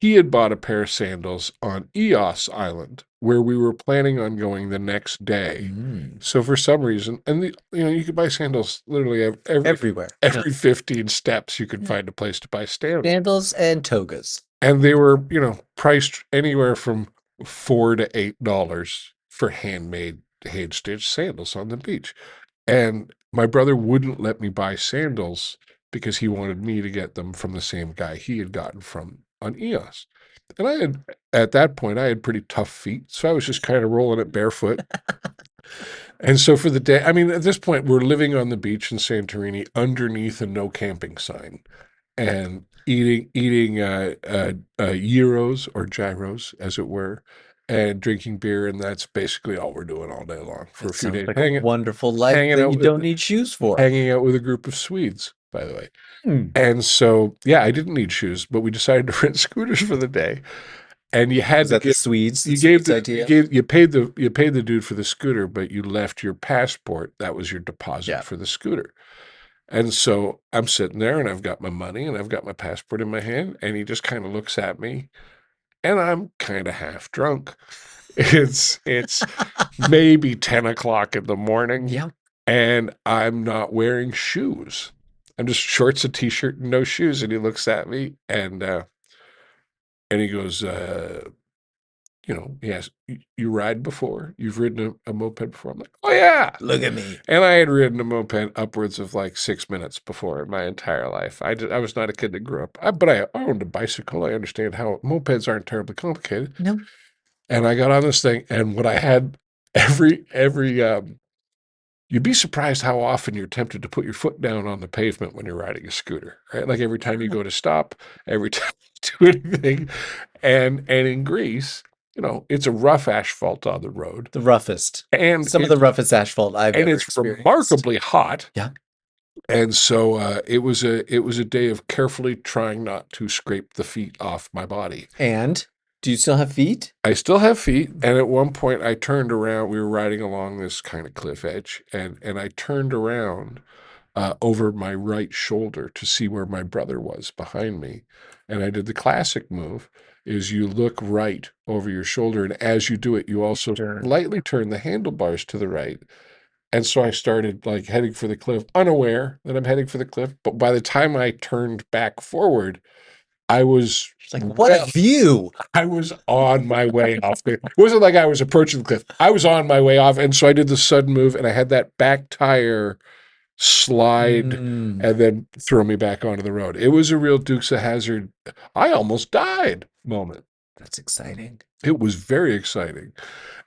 he had bought a pair of sandals on Eos Island, where we were planning on going the next day. Mm. So for some reason, and you could buy sandals literally Everywhere. every 15 steps. You could find a place to buy sandals, Sandals and togas. and they were priced anywhere from $4 to $8 for handmade, hand stitched sandals on the beach. And my brother wouldn't let me buy sandals because he wanted me to get them from the same guy he had gotten from on EOS. And at that point, I had pretty tough feet. So I was just kind of rolling it barefoot. And so for the day, I mean, at this point, we're living on the beach in Santorini underneath a no camping sign and eating gyros or gyros, as it were, and drinking beer, and that's basically all we're doing all day long for a few days. Like a wonderful life that you don't need shoes for. Hanging out with a group of Swedes, by the way. Hmm. And so, yeah, I didn't need shoes, but we decided to rent scooters for the day. And you had the Swedes. You paid the dude for the scooter, but you left your passport. That was your deposit for the scooter. And so I'm sitting there and I've got my money and I've got my passport in my hand, and he just kind of looks at me, and I'm kind of half drunk. It's maybe 10 o'clock in the morning. Yeah. And I'm not wearing shoes. I'm just shorts, a t-shirt, and no shoes. And he looks at me and he goes, he asks, you ride before? You've ridden a moped before? I'm like, oh yeah. Look at me. And I had ridden a moped upwards of like 6 minutes before in my entire life. I was not a kid that grew up, but I owned a bicycle. I understand how mopeds aren't terribly complicated. No. And I got on this thing, and what I had every you'd be surprised how often you're tempted to put your foot down on the pavement when you're riding a scooter, right? Like every time you go to stop, every time you do anything. And in Greece, it's a rough asphalt on the road. The roughest. And some of the roughest asphalt I've ever experienced. And it's remarkably hot. Yeah. And so it was a day of carefully trying not to scrape the feet off my body. And do you still have feet? I still have feet. And at one point I turned around. We were riding along this kind of cliff edge, and I turned around over my right shoulder to see where my brother was behind me. And I did the classic move, is you look right over your shoulder. And as you do it, you also lightly turn the handlebars to the right. And so I started like heading for the cliff, unaware that I'm heading for the cliff. But by the time I turned back forward, I was like, what a view. I was on my way off. It wasn't like I was approaching the cliff. I was on my way off. And so I did the sudden move, and I had that back tire slide and then throw me back onto the road. It was a real Dukes of Hazzard, I almost died moment. That's exciting. It was very exciting.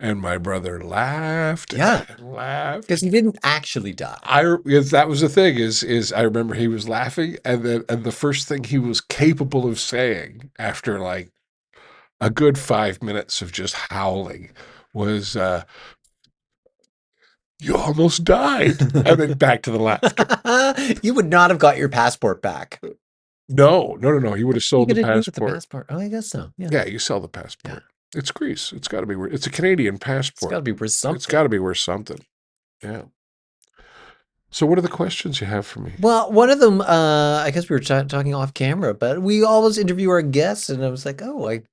And my brother laughed. Yeah. And laughed. Because he didn't actually die. That was the thing is I remember he was laughing, and the first thing he was capable of saying after like a good 5 minutes of just howling was, you almost died. And then back to the laughter. You would not have got your passport back. No. He would have sold the passport. Oh, I guess so. Yeah, you sell the passport. Yeah. It's Greece. It's got to be worth. It's a Canadian passport. It's got to be worth something. It's got to be worth something. Yeah. So what are the questions you have for me? Well, one of them, I guess we were talking off camera, but we always interview our guests, and I was like, oh, I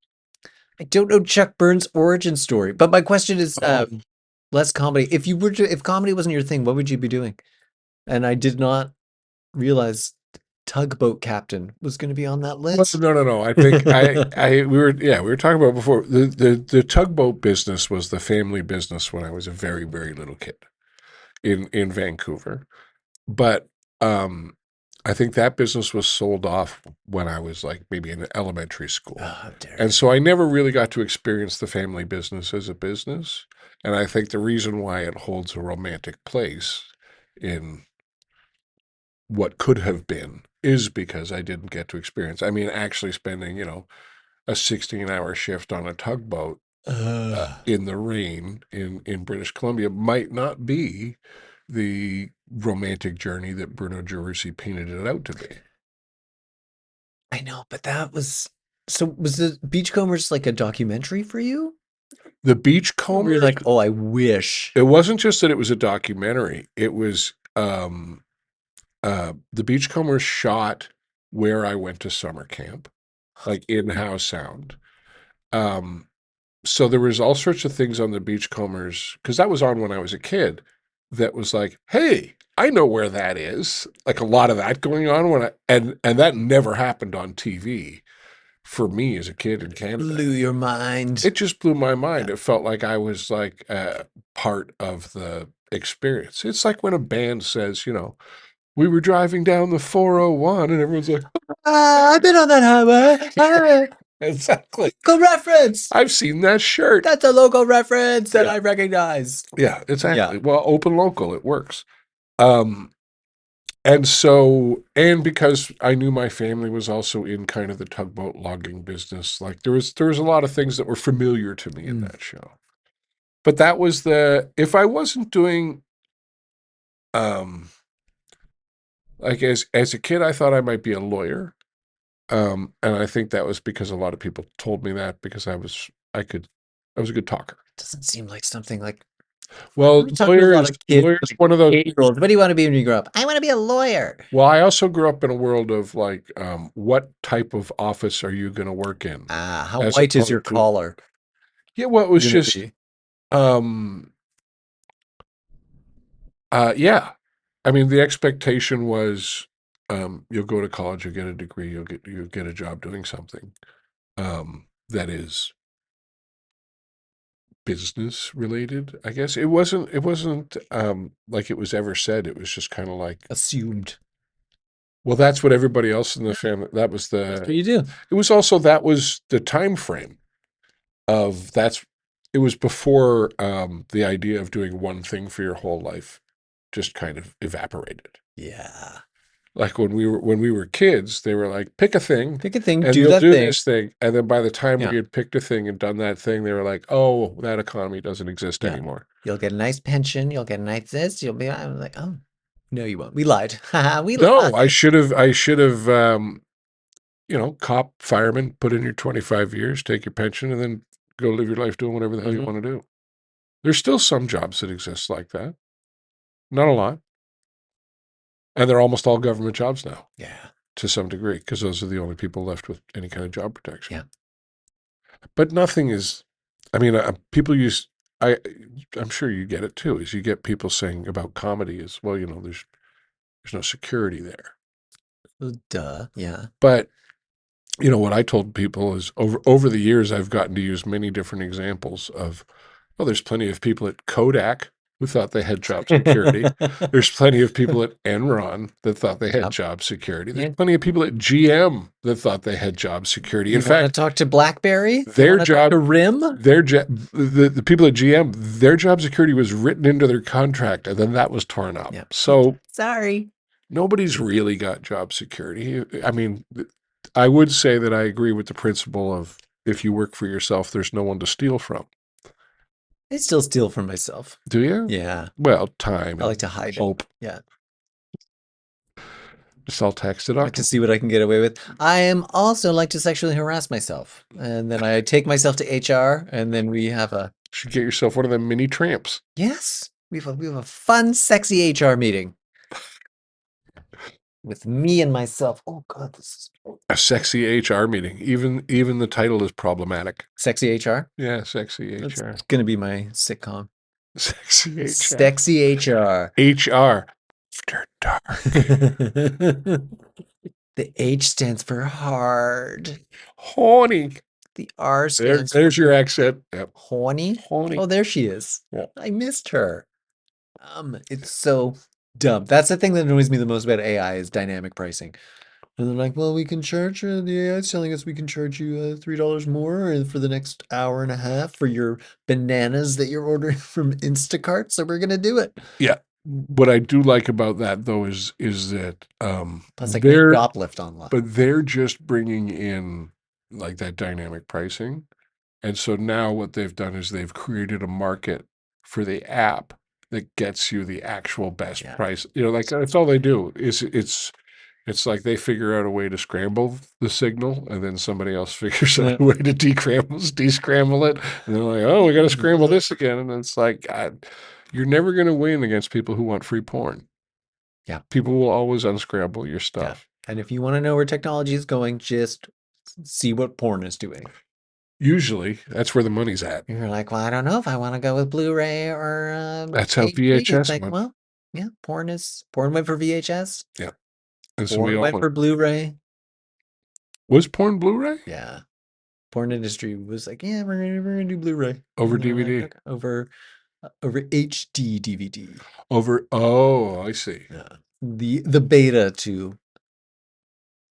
don't know Chuck Burns' origin story. But my question is less comedy. If comedy wasn't your thing, what would you be doing? And I did not realize Tugboat Captain was going to be on that list. No. I think we were talking about before. The tugboat business was the family business when I was a very, very little kid in Vancouver. But I think that business was sold off when I was like maybe in elementary school. And so I never really got to experience the family business as a business. And I think the reason why it holds a romantic place in what could have been is because I didn't get to experience. I mean, actually spending, a 16-hour shift on a tugboat in the rain in British Columbia might not be the romantic journey that Bruno Gervasi painted it out to be. I know, but that was so. Was the Beachcombers like a documentary for you? The Or were you Beachcombers, like, oh, I wish. it wasn't just that it was a documentary. It was the Beachcombers shot where I went to summer camp, like in Howe Sound. Um, so there was all sorts of things on the Beachcombers because that was on when I was a kid. That was like, hey, I know where that is. Like a lot of that going on when and that never happened on TV for me as a kid in Canada. Blew your mind. It just blew my mind. Yeah. It felt like I was like part of the experience. It's like when a band says, we were driving down the 401 and everyone's like, I've been on that highway. exactly. Go reference. I've seen that shirt. That's a local reference that Yeah. I recognize. Yeah, exactly. Yeah. Well, open local, it works. And because I knew my family was also in kind of the tugboat logging business, like there was a lot of things that were familiar to me in that show. But that was if I wasn't doing like as a kid, I thought I might be a lawyer. And I think that was because a lot of people told me that because I was a good talker. Doesn't seem like something like. Well, lawyer's Like one of those. 8-year-olds. What do you want to be when you grow up? I want to be a lawyer. Well, I also grew up in a world of like, what type of office are you going to work in? How white is your collar? Yeah, well, it was just, yeah. I mean, the expectation was, you'll go to college, you'll get a degree, you'll get a job doing something, that is business related, I guess. It wasn't like it was ever said. It was just kind of like assumed. Well, that's what everybody else in the family, That's what you do. It was also, that was the time frame of it was before the idea of doing one thing for your whole life just kind of evaporated. Yeah. Like when we were kids, they were like, pick a thing, and do you'll that do thing. this thing. And then by the time Yeah. we had picked a thing and done that thing, they were like, oh, that economy doesn't exist anymore. You'll get a nice pension. You'll get a nice this. You'll be. I was like, oh, no, you won't. We lied. We No, lied. I should have, cop, fireman, put in your 25 years, take your pension, and then go live your life doing whatever the hell you want to do. There's still some jobs that exist like that. Not a lot. And they're almost all government jobs now. Yeah. To some degree, because those are the only people left with any kind of job protection. Yeah. But nothing is, I mean, people I'm sure you get it too, is you get people saying about comedy is, well, there's no security there. Well, duh. Yeah. But, what I told people is over the years, I've gotten to use many different examples of, well, there's plenty of people at Kodak who thought they had job security. There's plenty of people at Enron that thought they had job security. There's plenty of people at GM that thought they had job security. In fact, talk to BlackBerry, their job, to RIM, the people at GM, their job security was written into their contract, and then that was torn up. Yep. So sorry, nobody's really got job security. I mean, I would say that I agree with the principle of if you work for yourself, there's no one to steal from. I still steal from myself. Do you? Yeah. Well, time. I like to hide hope. Yeah. Just all text it off. To see what I can get away with. I am also like to sexually harass myself. And then I take myself to HR and then we have You should get yourself one of them mini tramps. Yes. We have a fun, sexy HR meeting. With me and myself. Oh God, this is a sexy HR meeting. Even the title is problematic. Sexy HR? Yeah, sexy HR. It's gonna be my sitcom. Sexy HR. Sexy HR. HR. After dark. The H stands for hard. Horny. The R stands there's your accent. Yep. Horny? Horny. Oh, there she is. Yeah. I missed her. It's so dumb. That's the thing that annoys me the most about AI is dynamic pricing. And they're like, well, we can charge the AI is telling us we can charge you $3 more for the next hour and a half for your bananas that you're ordering from Instacart. So we're gonna do it. Yeah. What I do like about that though is that plus like they're uplift online. But they're just bringing in like that dynamic pricing And so now what they've done is they've created a market for the app that gets you the actual best price. Like that's all they do is it's like they figure out a way to scramble the signal, and then somebody else figures out a way to descramble it. And they're like, oh, we got to scramble this again. And it's like, God, you're never going to win against people who want free porn. Yeah. People will always unscramble your stuff. Yeah. And if you want to know where technology is going, just see what porn is doing. Usually, that's where the money's at. You're like, well, I don't know if I want to go with Blu-ray or that's how VHS It's like, went. well, yeah, porn went for VHS. Yeah. And so porn went for Blu-ray. Was porn Blu-ray? Yeah. Porn industry was like, yeah, we're gonna do Blu-ray over DVD, like, okay, over HD DVD. Oh, I see. Yeah. The beta to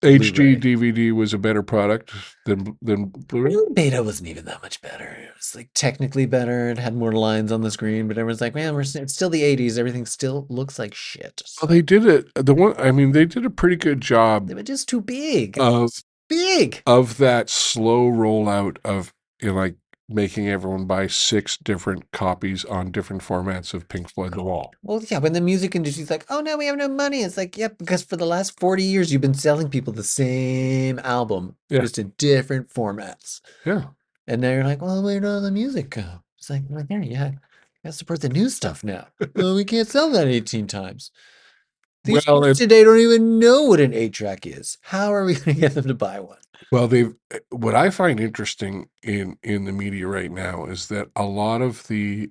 HD DVD was a better product than Blu-ray. Beta wasn't even that much better. It was like technically better. It had more lines on the screen, but everyone's like, man, it's still the 80s. Everything still looks like shit. So. Well, they did it. They did a pretty good job. They were just too big. Of that slow rollout of like making everyone buy 6 different copies on different formats of Pink Floyd The Wall. Well, yeah, when the music industry's like, oh, no, we have no money. It's like, yeah, because for the last 40 years, you've been selling people the same album, just in different formats. Yeah. And now you're like, well, where does the music go? It's like, well, yeah, you gotta support the new stuff now. Well, we can't sell that 18 times. These kids today don't even know what an 8-track is. How are we going to get them to buy one? Well, what I find interesting in the media right now is that a lot of the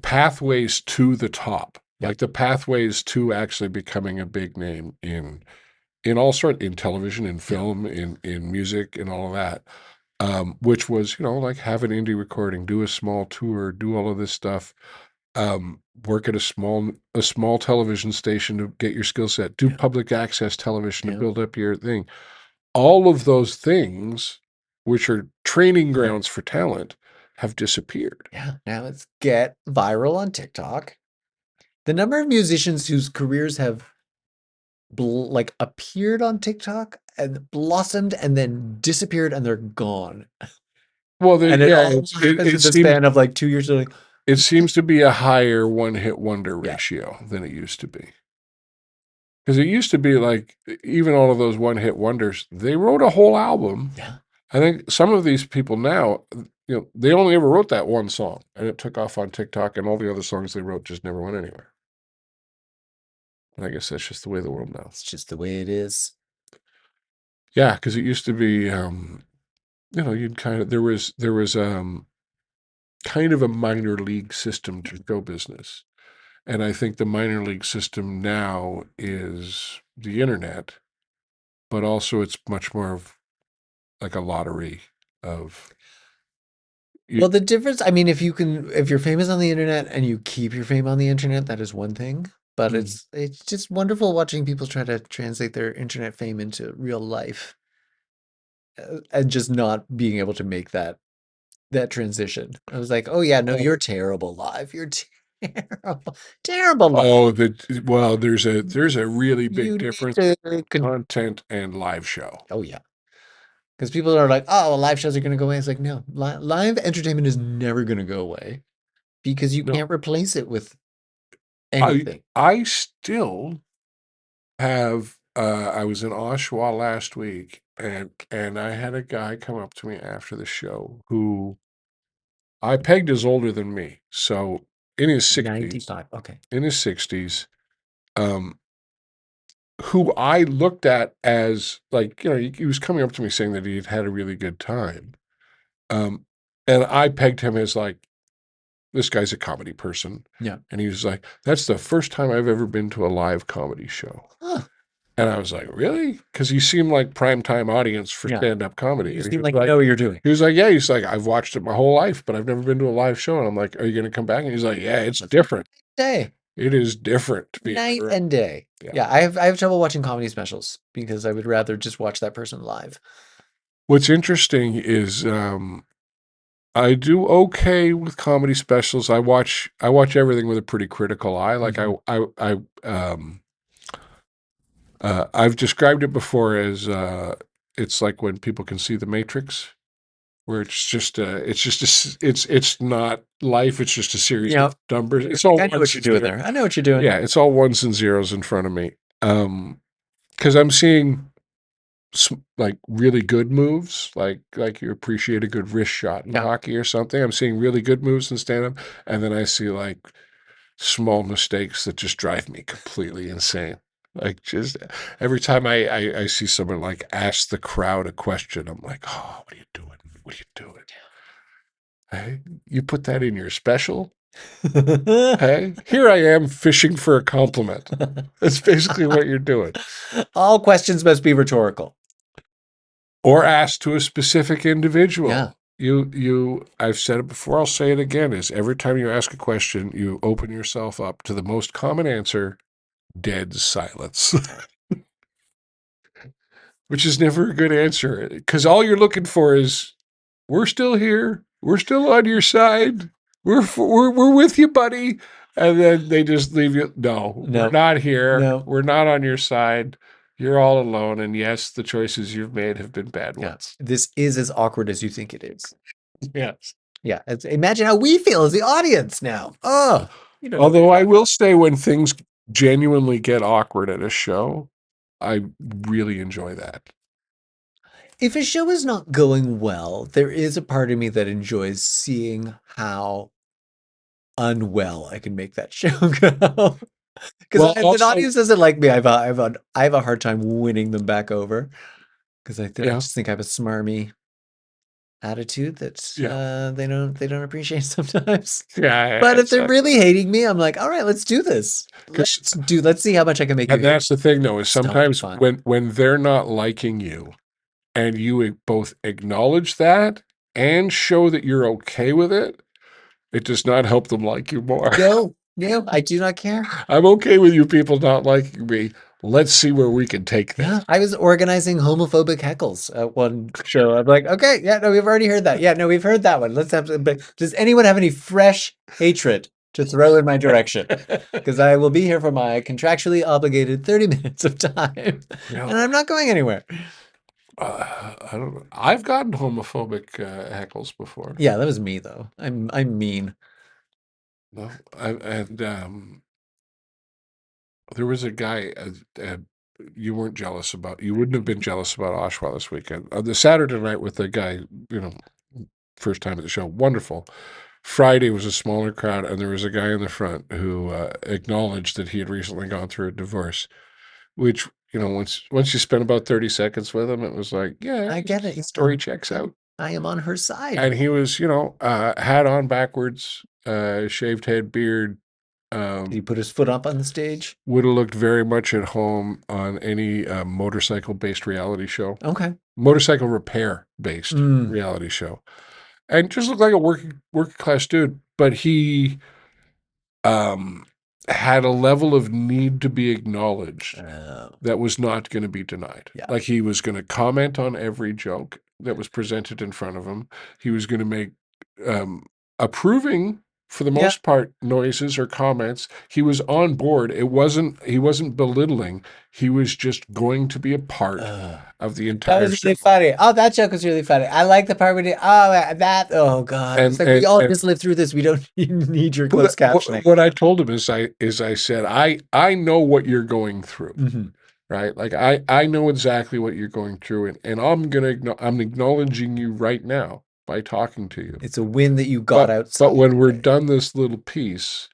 pathways to the top, like the pathways to actually becoming a big name in television, in film, in music, and all of that, which was, like have an indie recording, do a small tour, do all of this stuff, work at a small television station to get your skill set, do public access television to build up your thing. All of those things, which are training grounds for talent, have disappeared. Yeah. Now let's get viral on TikTok. The number of musicians whose careers have appeared on TikTok and blossomed and then disappeared and they're gone. Well, and it's the span of like 2 years. It seems to be a higher one-hit wonder ratio than it used to be. Because it used to be like, even all of those one-hit wonders, they wrote a whole album. Yeah. I think some of these people now, they only ever wrote that one song, and it took off on TikTok, and all the other songs they wrote just never went anywhere. And I guess that's just the way of the world now. It's just the way it is. Yeah, because it used to be, you'd kind of, there was kind of a minor league system to show business. And I think the minor league system now is the internet, but also it's much more of like a lottery of. Well, the difference, I mean, if you're famous on the internet and you keep your fame on the internet, that is one thing. But it's just wonderful watching people try to translate their internet fame into real life, and just not being able to make that transition. I was like, oh yeah, no, you're terrible live. You're terrible live. Oh, well, there's a really big difference between content and live show. Oh yeah. Because people are like, oh, well, live shows are going to go away. It's like, no, live entertainment is never going to go away because you can't replace it with anything. I still have, I was in Oshawa last week, and I had a guy come up to me after the show who I pegged as older than me. So in his 60s. 95, okay. In his 60s, who I looked at as like, he was coming up to me saying that he'd had a really good time. And I pegged him as like, this guy's a comedy person. Yeah. And he was like, that's the first time I've ever been to a live comedy show. Huh. And I was like, really? Because he seemed like primetime audience for stand-up comedy. You seem like you know what you're doing. He was like, yeah. He's like, I've watched it my whole life, but I've never been to a live show. And I'm like, are you going to come back? And he's like, yeah, it's different. Day. It is different. Night and day. Yeah. I have trouble watching comedy specials because I would rather just watch that person live. What's interesting is I do okay with comedy specials. I watch everything with a pretty critical eye. Like I've described it before as it's like when people can see the Matrix, where it's not life. It's just a series Yeah. of numbers. It's all I know what ones you're and doing zeros. there. I know what you're doing. Yeah, it's all ones and zeros in front of me. Because I'm seeing like really good moves, like you appreciate a good wrist shot in Yeah. hockey or something. I'm seeing really good moves in stand up, and then I see like small mistakes that just drive me completely insane. Like just every time I see someone like ask the crowd a question, I'm like, oh, what are you doing? What are you doing? Hey, you put that in your special? Hey, here I am fishing for a compliment. That's basically what you're doing. All questions must be rhetorical. Or asked to a specific individual. Yeah. I've said it before, I'll say it again, is every time you ask a question, you open yourself up to the most common answer, dead silence. Which is never a good answer, because all you're looking for is, we're still here, we're still on your side, we're with you, buddy. And then they just leave you. No, we're not here. No. We're not on your side. You're all alone. And yes, the choices you've made have been bad ones. This is as awkward as you think it is. Yes. Yeah. Imagine how we feel as the audience now. Oh, although I will say, when things genuinely get awkward at a show, I really enjoy that. If a show is not going well, there is a part of me that enjoys seeing how unwell I can make that show go. Because if an audience doesn't like me, I have a hard time winning them back over. Because I just think I have a smarmy attitude that they don't appreciate sometimes. Yeah, but if they're really hating me, I'm like, all right, let's do this. Let's see how much I can make you. And that's the thing, though, is sometimes when they're not liking you, and you both acknowledge that and show that you're okay with it, it does not help them like you more. No, I do not care. I'm okay with you people not liking me. Let's see where we can take this. Yeah, I was organizing homophobic heckles at one show. I'm like, okay, yeah, no, we've already heard that. Yeah, no, we've heard that one. Let's have. But does anyone have any fresh hatred to throw in my direction? Because I will be here for my contractually obligated 30 minutes of time, and I'm not going anywhere. I don't know. I've gotten homophobic heckles before. Yeah, that was me though. I'm mean. No, there was a guy you weren't jealous about. You wouldn't have been jealous about Oshawa this weekend. The Saturday night with the guy, first time at the show, wonderful. Friday was a smaller crowd, and there was a guy in the front who acknowledged that he had recently gone through a divorce, which, once you spend about 30 seconds with him, it was like, yeah, I get it. Story checks out. I am on her side. And he was, hat on backwards, shaved head, beard. Did he put his foot up on the stage? Would have looked very much at home on any motorcycle-based reality show. Okay. Motorcycle repair-based reality show. And just looked like a working class dude. But he had a level of need to be acknowledged that was not going to be denied. Yeah. Like, he was going to comment on every joke that was presented in front of him. He was going to make approving, for the most part, noises or comments. He was on board. He wasn't belittling. He was just going to be a part of the entire show. That was really funny. Oh, that joke was really funny. I like the part where oh God. It's like, we all just lived through this. We don't need your closed captioning. What I told him is I said, I know what you're going through. Mm-hmm. Right? Like, I know exactly what you're going through, and I'm acknowledging you right now by talking to you. It's a win that you got outside. But when we're done this little piece,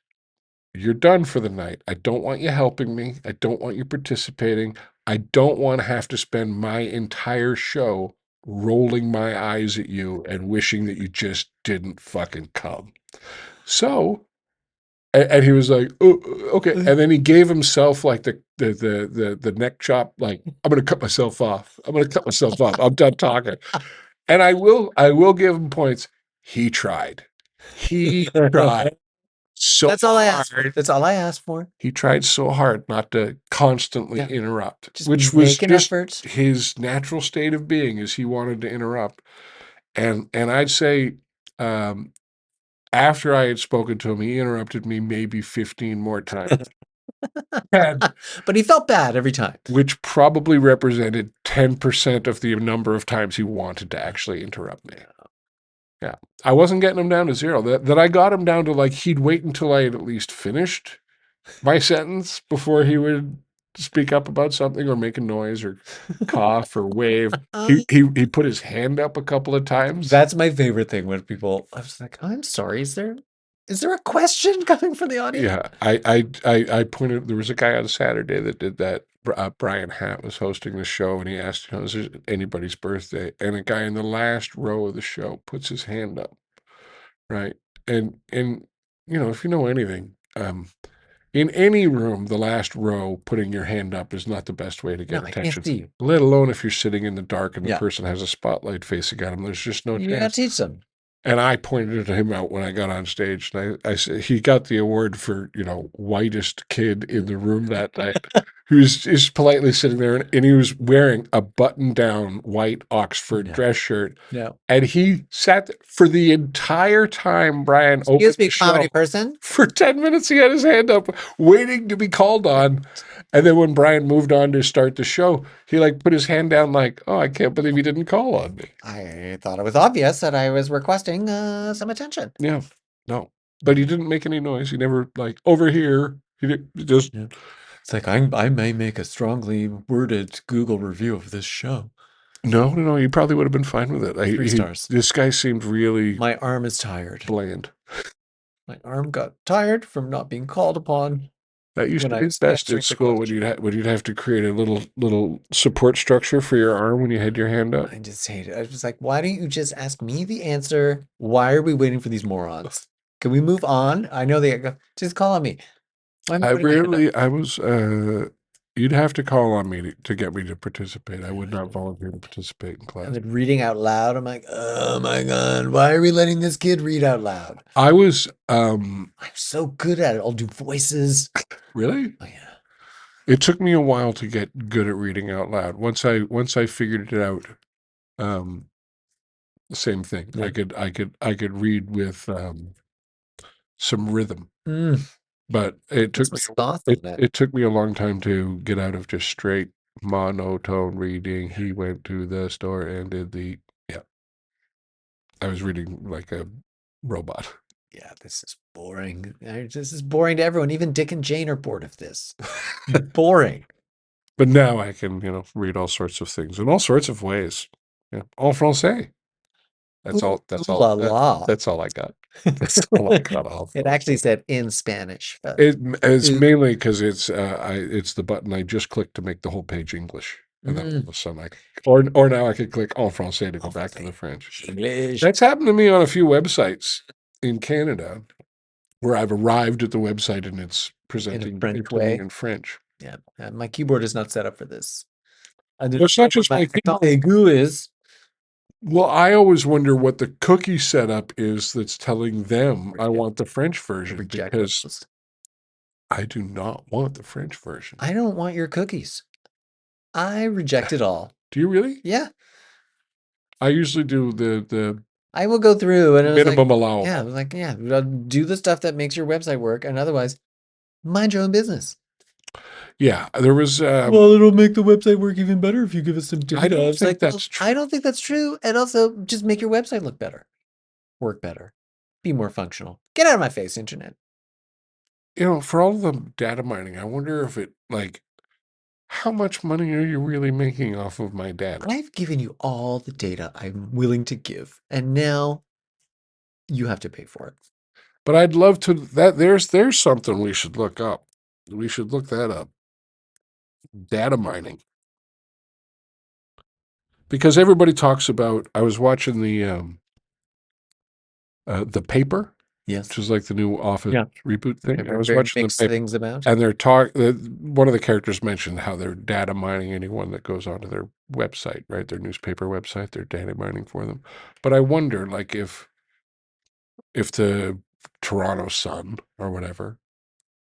you're done for the night. I don't want you helping me. I don't want you participating. I don't want to have to spend my entire show rolling my eyes at you and wishing that you just didn't fucking come. So, and he was like, oh, okay. And then he gave himself like the neck chop, like, I'm going to cut myself off. I'm done talking. And I will give him points. He tried. He tried so That's all I asked for. That's all I asked for. He tried so hard not to constantly interrupt, which was just his natural state of being, is he wanted to interrupt. And I'd say after I had spoken to him, he interrupted me maybe 15 more times. had, But he felt bad every time. which probably represented 10% of the number of times he wanted to actually interrupt me. Yeah. I wasn't getting him down to zero. That I got him down to like he'd wait until I had at least finished my sentence before he would speak up about something or make a noise or cough or wave. He put his hand up a couple of times. That's my favorite thing when people. I was like, I'm sorry. Is there a question coming from the audience? Yeah, I pointed. There was a guy on Saturday that did that. Brian Hatt was hosting the show, and he asked, "Is there anybody's birthday?" And a guy in the last row of the show puts his hand up, right? And if you know anything, in any room, the last row, putting your hand up is not the best way to get I attention. can't see you. Let alone if you're sitting in the dark and the Yeah. person has a spotlight facing at him. There's just no You gotta chance. teach them. And I pointed him out when I got on stage, and I said he got the award for whitest kid in the room that night. Who's politely sitting there, and he was wearing a button-down white Oxford dress shirt. Yeah. And he sat for the entire time Brian opened Excuse me, the show. comedy person. For 10 minutes, he had his hand up, waiting to be called on. And then when Brian moved on to start the show, he put his hand down like, "Oh, I can't believe he didn't call on me." I thought it was obvious that I was requesting some attention. Yeah, no, but he didn't make any noise. He never over here. He just. Yeah. It's like I may make a strongly worded Google review of this show. No. He probably would have been fine with it. 3 stars. This guy seemed really. My arm is tired. Bland. My arm got tired from not being called upon. That used to be best at school when you'd have to create a little support structure for your arm when you had your hand up. I just hate it. I was just like, why don't you just ask me the answer? Why are we waiting for these morons? Can we move on? I know they just call on me. You'd have to call on me to get me to participate. I would not volunteer to participate in class. And then reading out loud, I'm like, oh my God, why are we letting this kid read out loud? I'm so good at it. I'll do voices. Really? Oh yeah. It took me a while to get good at reading out loud. Once I figured it out, the same thing. Yeah. I could read with some rhythm. But it took me a long time to get out of just straight monotone reading. He went to the store and did I was reading like a robot. Yeah, this is boring. This is boring to everyone. Even Dick and Jane are bored of this. Boring. But now I can, read all sorts of things in all sorts of ways. Yeah, en français. That's all I got. That's all I got. It actually said in Spanish. It's mainly because it's the button I just clicked to make the whole page English. And then all of a sudden or now I could click en français to go back to the French. English. That's happened to me on a few websites in Canada where I've arrived at the website and it's presenting in French. Yeah, my keyboard is not set up for this. It's not just my keyboard. Is. Well, I always wonder what the cookie setup is that's telling them I want the French version because I do not want the French version. I don't want your cookies. I reject it all. Do you really? Yeah. I usually do the I will go through and minimum allowable. Yeah, I was like, yeah, do the stuff that makes your website work, and otherwise, mind your own business. Yeah, there was. Well, it'll make the website work even better if you give us some data. I don't think that's true. I don't think that's true, and also just make your website look better, work better, be more functional. Get out of my face, internet. For all the data mining, I wonder if it how much money are you really making off of my data? I've given you all the data I'm willing to give, and now you have to pay for it. But I'd love to. There's something we should look up. We should look that up. Data mining. Because everybody talks about. I was watching the Paper. Yes. Which is like the new Office reboot thing. I was watching the Paper. Things about. And one of the characters mentioned how they're data mining anyone that goes onto their website, right? Their newspaper website, they're data mining for them. But I wonder, if the Toronto Sun or whatever,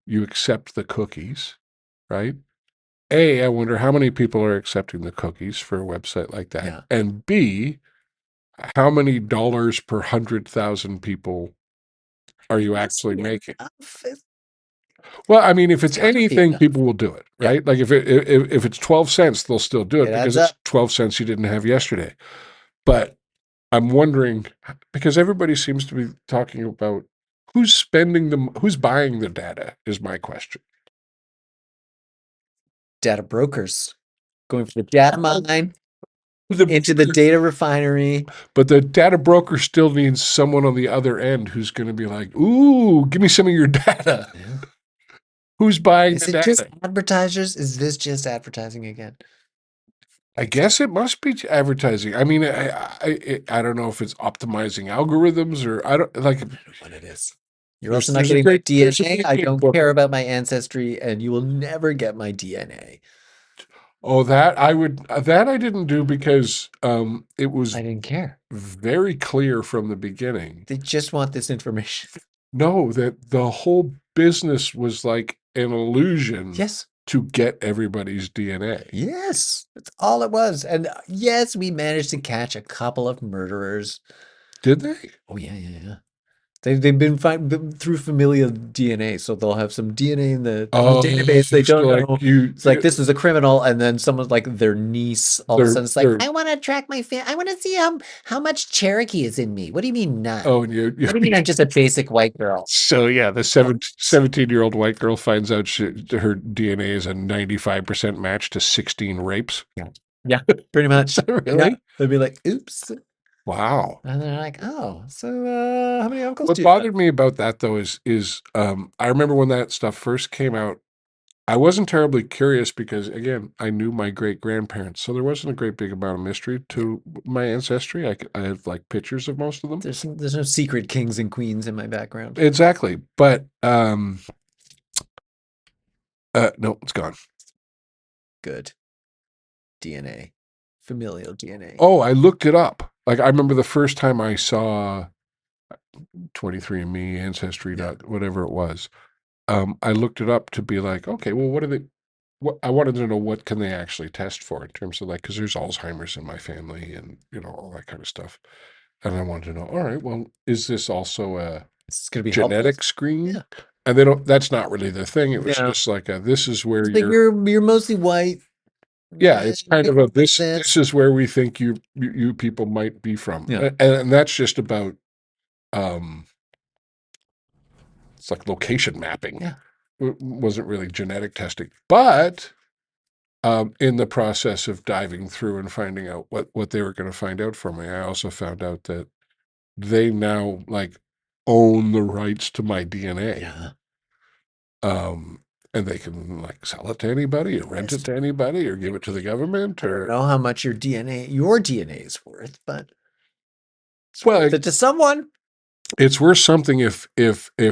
you accept the cookies, right? I wonder how many people are accepting the cookies for a website like that. Yeah. And B, how many dollars per 100,000 people are you actually making? Well, I mean, if it's gotta be anything, enough. people will do it, Yeah. right? Like if it's 12 cents, they'll still do it It because adds it's up. 12 cents you didn't have yesterday. But I'm wondering, because everybody seems to be talking about who's buying the data is my question. Data brokers going for the data mine The into the data refinery. But the data broker still needs someone on the other end who's going to be like, "Ooh, give me some of your data." Yeah. Who's buying Is the it just data? advertisers? Is this just advertising again? I guess it must be advertising. I mean, I don't know if it's optimizing algorithms or I don't I don't know what it is. You're also not there's a getting my there's a DNA. I great don't book. care about my ancestry, and you will never get my DNA. Oh, that I didn't do because it was I didn't care. very clear from the beginning. They just want this information. No, that the whole business was like an illusion Yes. to get everybody's DNA. Yes. That's all it was. And yes, we managed to catch a couple of murderers. Did they? Oh, yeah. They've been through familial DNA, so they'll have some DNA in the Oh, database. They don't so like know. It's like this is a criminal, and then someone's like their niece. All of a sudden, it's like they're I want to track my I want to see how much Cherokee is in me. What do you mean none? oh, and What do you mean I'm just a basic white girl? so yeah, the 17-year-old white girl finds out her DNA is a 95% match to 16 rapes. Yeah, pretty much. Really? Yeah. They'd be like, "Oops," Wow. and they're like, "Oh, so how many uncles What do you have?" bothered me about that though is I remember when that stuff first came out, I wasn't terribly curious because again, I knew my great grandparents, so there wasn't a great big amount of mystery to my ancestry. I have like pictures of most of them. There's no secret kings and queens in my background. Exactly, but no, it's gone. Good DNA, familial DNA. Oh, I looked it up. Like I remember the first time I saw 23andMe, Ancestry, whatever it was. I looked it up to be like, okay, well, what are they? What I wanted to know what can they actually test for in terms of like because there's Alzheimer's in my family and all that kind of stuff, and I wanted to know. All right, well, is this also a This is gonna be helpful. genetic screen? Yeah. And they don't. That's not really the thing. It was Yeah. just like this is where But you're mostly white. Yeah, it's kind of a this This. is where we think you people might be from. Yeah. And that's just about it's like location mapping. Yeah. It wasn't really genetic testing. But in the process of diving through and finding out what they were going to find out for me, I also found out that they now like own the rights to my DNA. Yeah. And they can like sell it to anybody or rent it to anybody or give it to the government I or don't know how much your DNA is worth, but it's well, worth it to someone. it's worth something if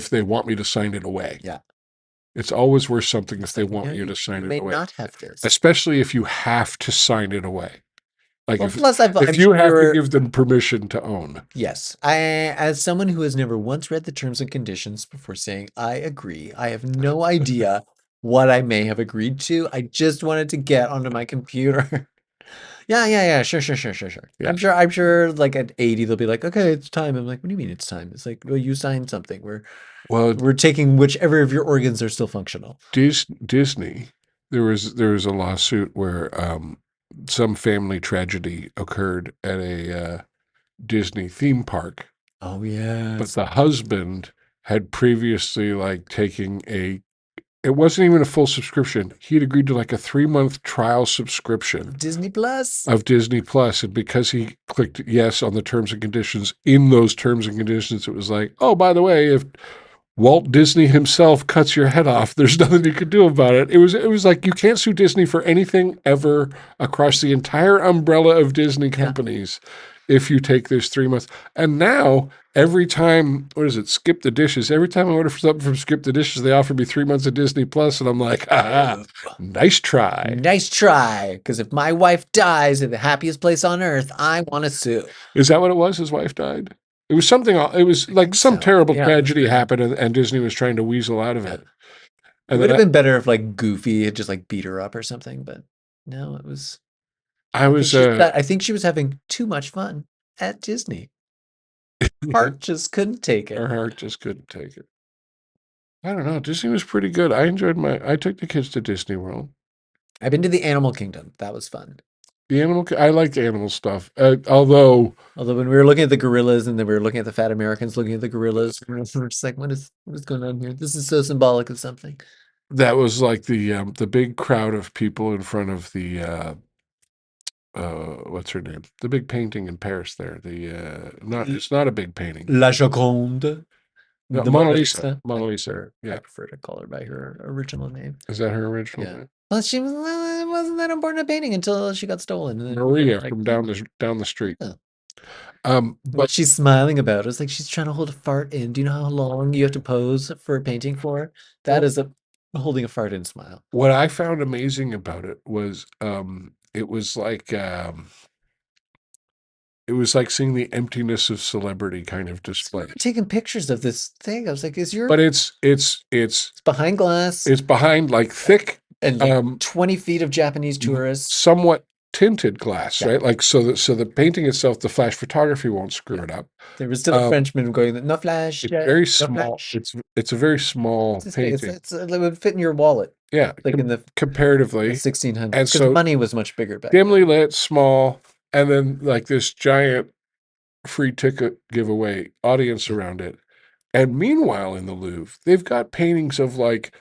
they want me to sign it away. Yeah. It's always worth something if they Like, want you to sign you it may away. not have this. Especially if you have to sign it away. Like Well, if plus I'm you have to sure. give them permission to own. Yes. As someone who has never once read the terms and conditions before saying I agree, I have no idea what I may have agreed to. I just wanted to get onto my computer. Yeah. Sure. Yeah. I'm sure like at 80 they'll be like, okay, it's time. I'm like, what do you mean it's time? It's like, well, you signed something. We're taking whichever of your organs are still functional. Disney, there was a lawsuit where some family tragedy occurred at a Disney theme park. Oh yeah. But the husband had previously like taken it wasn't even a full subscription. He'd agreed to like a 3-month trial subscription Disney Plus. of Disney Plus. And because he clicked yes on the terms and conditions, in those terms and conditions, it was like, oh, by the way, if Walt Disney himself cuts your head off, there's nothing you could do about it. It was like you can't sue Disney for anything ever across the entire umbrella of Disney companies if you take this 3 months. And now every time, Skip the Dishes, every time I order something from Skip the Dishes, they offer me 3 months of Disney Plus, and I'm like, nice try. Nice try. Because if my wife dies in the happiest place on earth, I want to sue. Is that what it was? His wife died? It was something, it was like some terrible tragedy happened and Disney was trying to weasel out of it. And it would have been better if like Goofy had just like beat her up or something, but no, it was. I think she was having too much fun at Disney. Her heart just couldn't take it. Her heart just couldn't take it. I don't know. Disney was pretty good. I took the kids to Disney World. I've been to the Animal Kingdom. That was fun. I like animal stuff. Although when we were looking at the gorillas and then we were looking at the fat Americans looking at the gorillas, we're just like, what is going on here? This is so symbolic of something. that was like the big crowd of people in front of the what's her name? The big painting in Paris there. It's not a big painting. La Joconde. No, The Mona Mona Lisa. Lisa. Mona Lisa. I Yeah. prefer to call her by her original name. Is that her original Yeah. name? Well, it wasn't that important a painting until she got stolen. And then Maria like, from down the street. Yeah. What But she's smiling about it. It's like she's trying to hold a fart in. Do you know how long you have to pose for a painting for? That is a holding a fart in smile. what I found amazing about it was it was like seeing the emptiness of celebrity kind of display. Taking pictures of this thing. I was like, But it's behind glass it's behind like thick and like 20 feet of Japanese tourists. somewhat tinted glass, right? Like so the painting itself, the flash photography won't screw it up. There was still a Frenchman going, no flash. It's very no small. flash." It's a very small It's big. painting. It would fit in your wallet. Yeah, Like in the comparatively 1600s. and Because so money was much bigger back then. dimly lit, small, and then like this giant free ticket giveaway audience around it. And meanwhile, in the Louvre, they've got paintings of like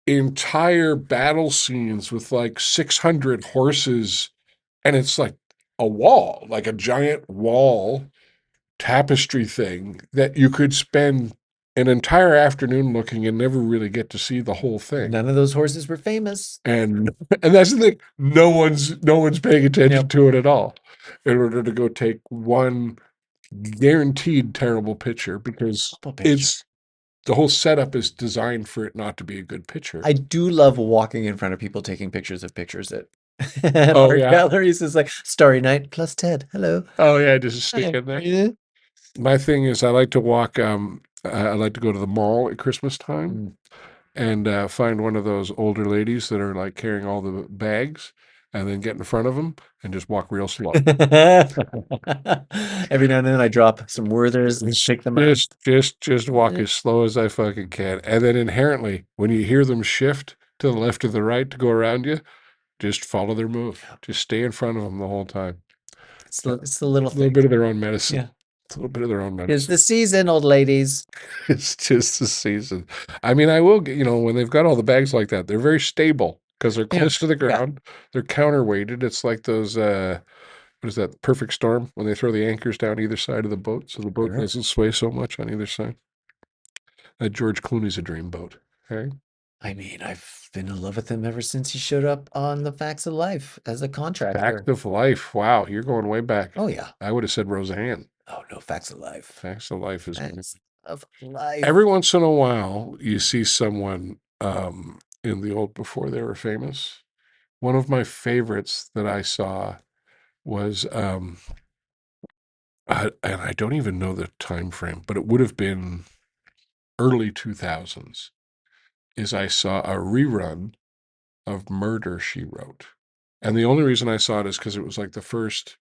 entire battle scenes with like 600 horses, and it's like a wall, like a giant wall tapestry thing that you could spend an entire afternoon looking and never really get to see the whole thing. None of those horses were famous. And that's the thing. No one's paying attention to it at all in order to go take one guaranteed terrible picture because it's the whole setup is designed for it not to be a good picture. I do love walking in front of people taking pictures of pictures at Oh, art yeah? galleries. It's like Starry Night plus Ted. Hello. Oh yeah, just stick Hi. in there. Yeah. My thing is I like to walk I like to go to the mall at Christmas time and find one of those older ladies that are like carrying all the bags and then get in front of them and just walk real slow. Every now and then I drop some Werthers and shake them up. Just walk as slow as I fucking can. And then inherently, when you hear them shift to the left or the right to go around you, just follow their move. Just stay in front of them the whole time. It's the little A little thing. bit of their own medicine. Yeah. It's a little bit of their own It's medicine. the season, old ladies. It's just the season. I mean, I will, when they've got all the bags like that, they're very stable because they're close to the ground. They're counterweighted. It's like those, what is that, Perfect Storm, when they throw the anchors down either side of the boat so the boat doesn't sway so much on either side. George Clooney's a dream boat. Okay? I mean, I've been in love with him ever since he showed up on The Facts of Life as a contractor. Fact of Life. Wow, you're going way back. Oh, yeah. I would have said Roseanne. Oh, no, Facts of Life. Facts of Life is Facts of Life. every once in a while you see someone in the old before they were famous. One of my favorites that I saw was and I don't even know the time frame, but it would have been early 2000s. Is I saw a rerun of Murder, She Wrote. And the only reason I saw it is because it was like the first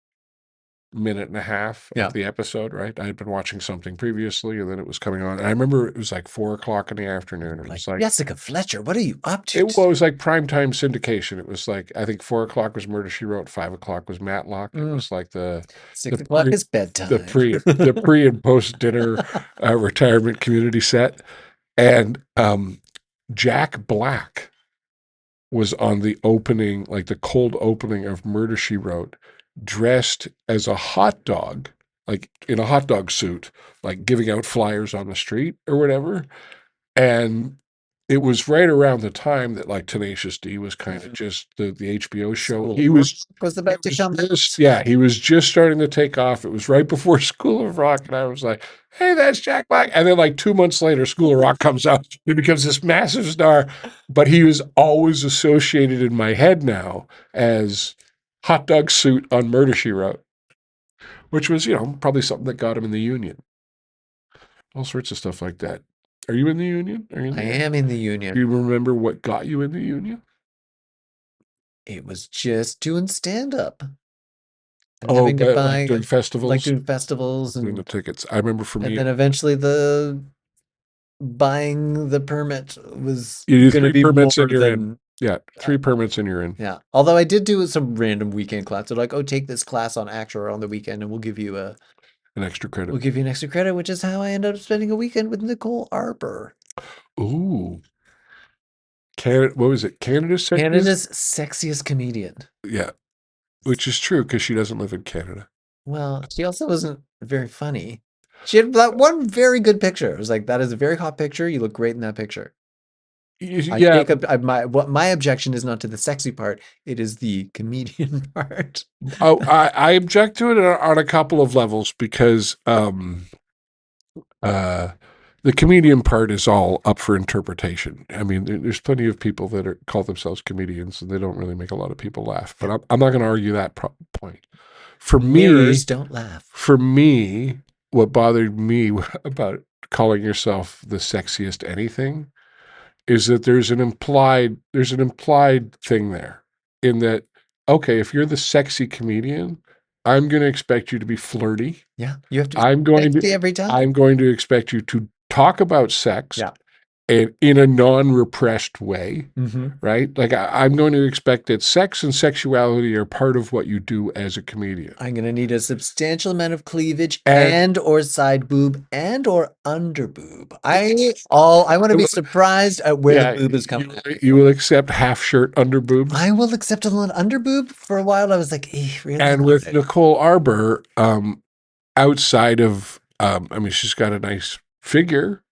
minute and a half of the episode, right? I had been watching something previously and then it was coming on. And I remember it was like 4:00 in the afternoon. It was like Jessica Fletcher, what are you up to? it was like primetime syndication. It was like I think 4:00 was Murder She Wrote, 5:00 was Matlock. It was like the 6 o'clock is bedtime. The pre and post dinner retirement community set. And Jack Black was on the opening, like the cold opening of Murder, She Wrote, dressed as a hot dog, like in a hot dog suit, like giving out flyers on the street or whatever. And it was right around the time that like Tenacious D was kind of just the HBO show. He was about to come. He was just starting to take off. It was right before School of Rock, and I was like, "Hey, that's Jack Black." And then like 2 months later, School of Rock comes out. He becomes this massive star, but he was always associated in my head now as hot dog suit on Murder, She Wrote, which was probably something that got him in the union. All sorts of stuff like that. Are you in the union? I am in the union. Do you remember what got you in the union? It was just doing stand-up. Having to buy, like doing festivals? Like doing festivals. And the tickets. I remember for me. And then eventually the buying the permit was You do going to 3 be more permits and you're in. than Yeah, 3 permits and you're in. yeah. Although I did do some random weekend class. They're like, "Oh, take this class on Actor on the weekend, and we'll give you An extra credit. an extra credit," which is how I ended up spending a weekend with Nicole Arbor, Ooh. What was it? Canada's sexiest? Canada's sexiest comedian. Yeah, which is true because she doesn't live in Canada. Well, she also wasn't very funny. She had that one very good picture. It was like, "That is a very hot picture. You look great in that picture." I Yeah, take up my objection is not to the sexy part; it is the comedian part. I object to it on a couple of levels because the comedian part is all up for interpretation. I mean, there's plenty of people that call themselves comedians and they don't really make a lot of people laugh. But I'm not going to argue that point. For Mirrors me, don't laugh. For me, what bothered me about calling yourself the sexiest anything is that there's an implied thing there in that, okay, if you're the sexy comedian, I'm going to expect you to be flirty. Yeah, you have to be sexy every time. I'm going to expect you to talk about sex Yeah. and in a non-repressed way, Mm-hmm. right? Like I'm going to expect that sex and sexuality are part of what you do as a comedian. I'm going to need a substantial amount of cleavage and or side boob and or under boob. I want to be surprised at where the boob is coming from. You will accept half shirt under boobs? I will accept a little under boob. For a while I was like, really? And with Nicole Arbor, outside of, I mean, she's got a nice figure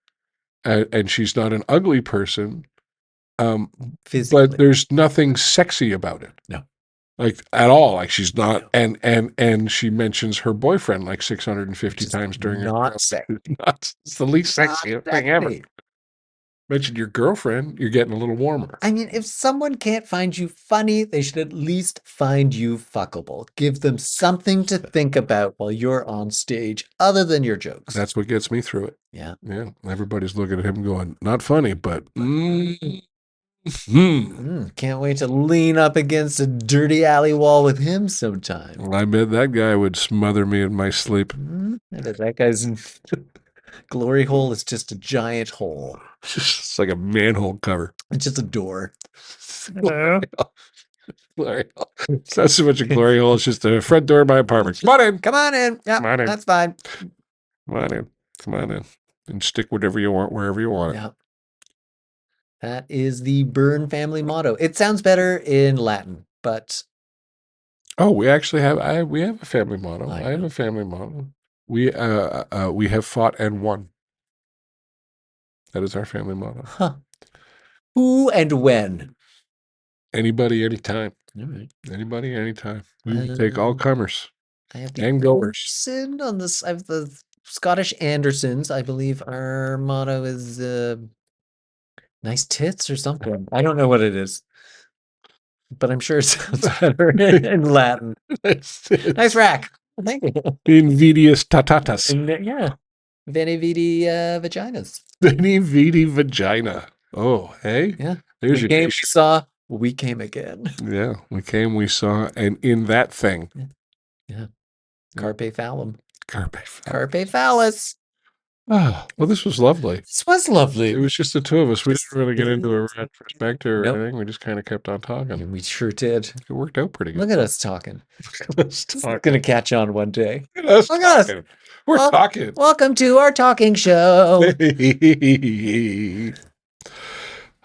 and she's not an ugly person, but there's nothing sexy about it. No. Like at all. Like she's not, and she mentions her boyfriend like 650 times during not sexy. It's the least sexy thing ever. Mention your girlfriend, you're getting a little warmer. I mean, if someone can't find you funny, they should at least find you fuckable. Give them something to think about while you're on stage other than your jokes. That's what gets me through it. Yeah. Yeah. Everybody's looking at him going, not funny, but can't wait to lean up against a dirty alley wall with him sometime. Well, I bet that guy would smother me in my sleep. That guy's glory hole is just a giant hole. It's like a manhole cover. It's just a door. Glory hole. It's not so much a glory hole. It's just the front door of my apartment. Come on in. Come on in. Yeah, that's fine. Come on in. Come on in. And stick whatever you want wherever you want it. Yeah. That is the Byrne family motto. It sounds better in Latin, but we actually have we have a family motto. I have a family motto. We have fought and won. That is our family motto. Huh. Who and when? Anybody, anytime. All right. Anybody, anytime. We will take all comers. I have the and goers. Anderson on this. I have the Scottish Andersons. I believe our motto is nice tits or something. I don't know what it is, but I'm sure it sounds better in Latin. Nice rack. Thank you. Invidious tatatas. Yeah. Veni vidi vaginas. Veni vidi vagina. Oh, hey? Yeah. There's we came, we saw, we came again. Yeah. We came, we saw, and in that thing. Yeah. Carpe phallum. Carpe phallus. Carpe phallus. Oh, well, this was lovely. This was lovely. It was just the two of us. We didn't really get into a retrospective or anything. We just kind of kept on talking. And we sure did. It worked out pretty good. Look at us talking. It's going to catch on one day. Look at us. We're talking. Welcome to our talking show.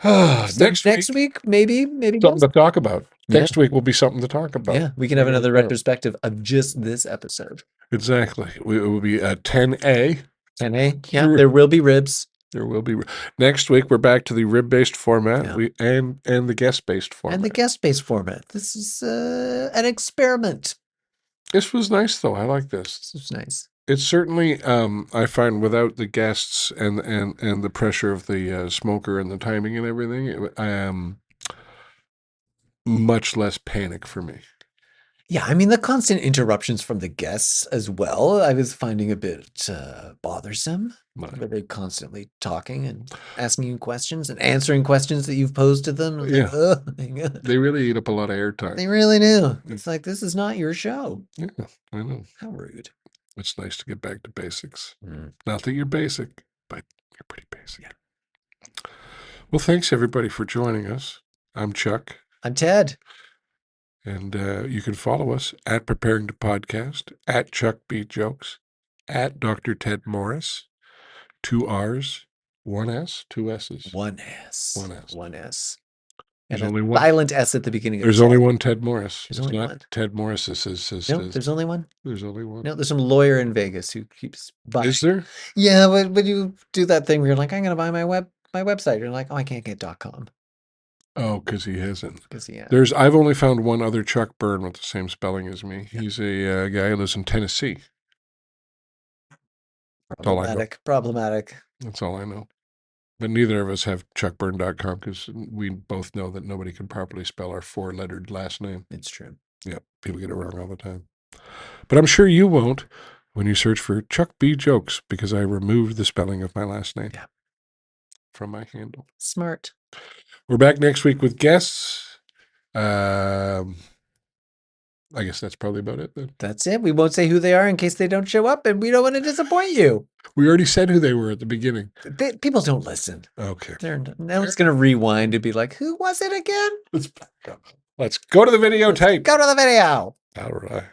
Next week, maybe something to talk about. Next week will be something to talk about. Yeah, we can have another retrospective of just this episode. Exactly. It will be 10A. 10A. Yeah, there will be ribs. There will be. Next week, we're back to the rib-based format and the guest-based format. And the guest-based format. This is an experiment. This was nice, though. I like this. This was nice. It's certainly, I find, without the guests and the pressure of the smoker and the timing and everything, much less panic for me. Yeah, I mean, the constant interruptions from the guests as well, I was finding a bit bothersome. They're constantly talking and asking you questions and answering questions that you've posed to them. Yeah. Like, oh my God. They really eat up a lot of airtime. They really do. It's like, this is not your show. Yeah, I know. How rude. It's nice to get back to basics. Not that you're basic, but You're pretty basic. Yeah. Well, thanks everybody for joining us. I'm Chuck. I'm Ted. And you can follow us at Preparing to Podcast, at Chuck B. Jokes, at Dr. Ted Morris, 2 R's, 1 S, 2 S's. 1 S. 1 S. 1 S. There's and only a one. silent S at the beginning of There's the only one Ted Morris. There's it's only not one. Ted Morris. No, there's only one. There's only one. No, there's some lawyer in Vegas who keeps buying. Is there? Yeah, but when you do that thing where you're like, I'm going to buy my website. You're like, oh, I can't get .com. Oh, because he hasn't. Yeah. I've only found one other Chuck Byrne with the same spelling as me. He's a guy who lives in Tennessee. Problematic. That's all I know. But neither of us have chuckbyrne.com because we both know that nobody can properly spell our 4-lettered last name. It's true. Yeah, people get it wrong all the time. But I'm sure you won't when you search for Chuck B. Jokes because I removed the spelling of my last name from my handle. Smart. We're back next week with guests. I guess that's probably about it then. That's it. We won't say who they are in case they don't show up, and we don't want to disappoint you. We already said who they were at the beginning. People don't listen. Okay. Now it's going to rewind and be like, who was it again? Let's go to the videotape. Go to the video. All right.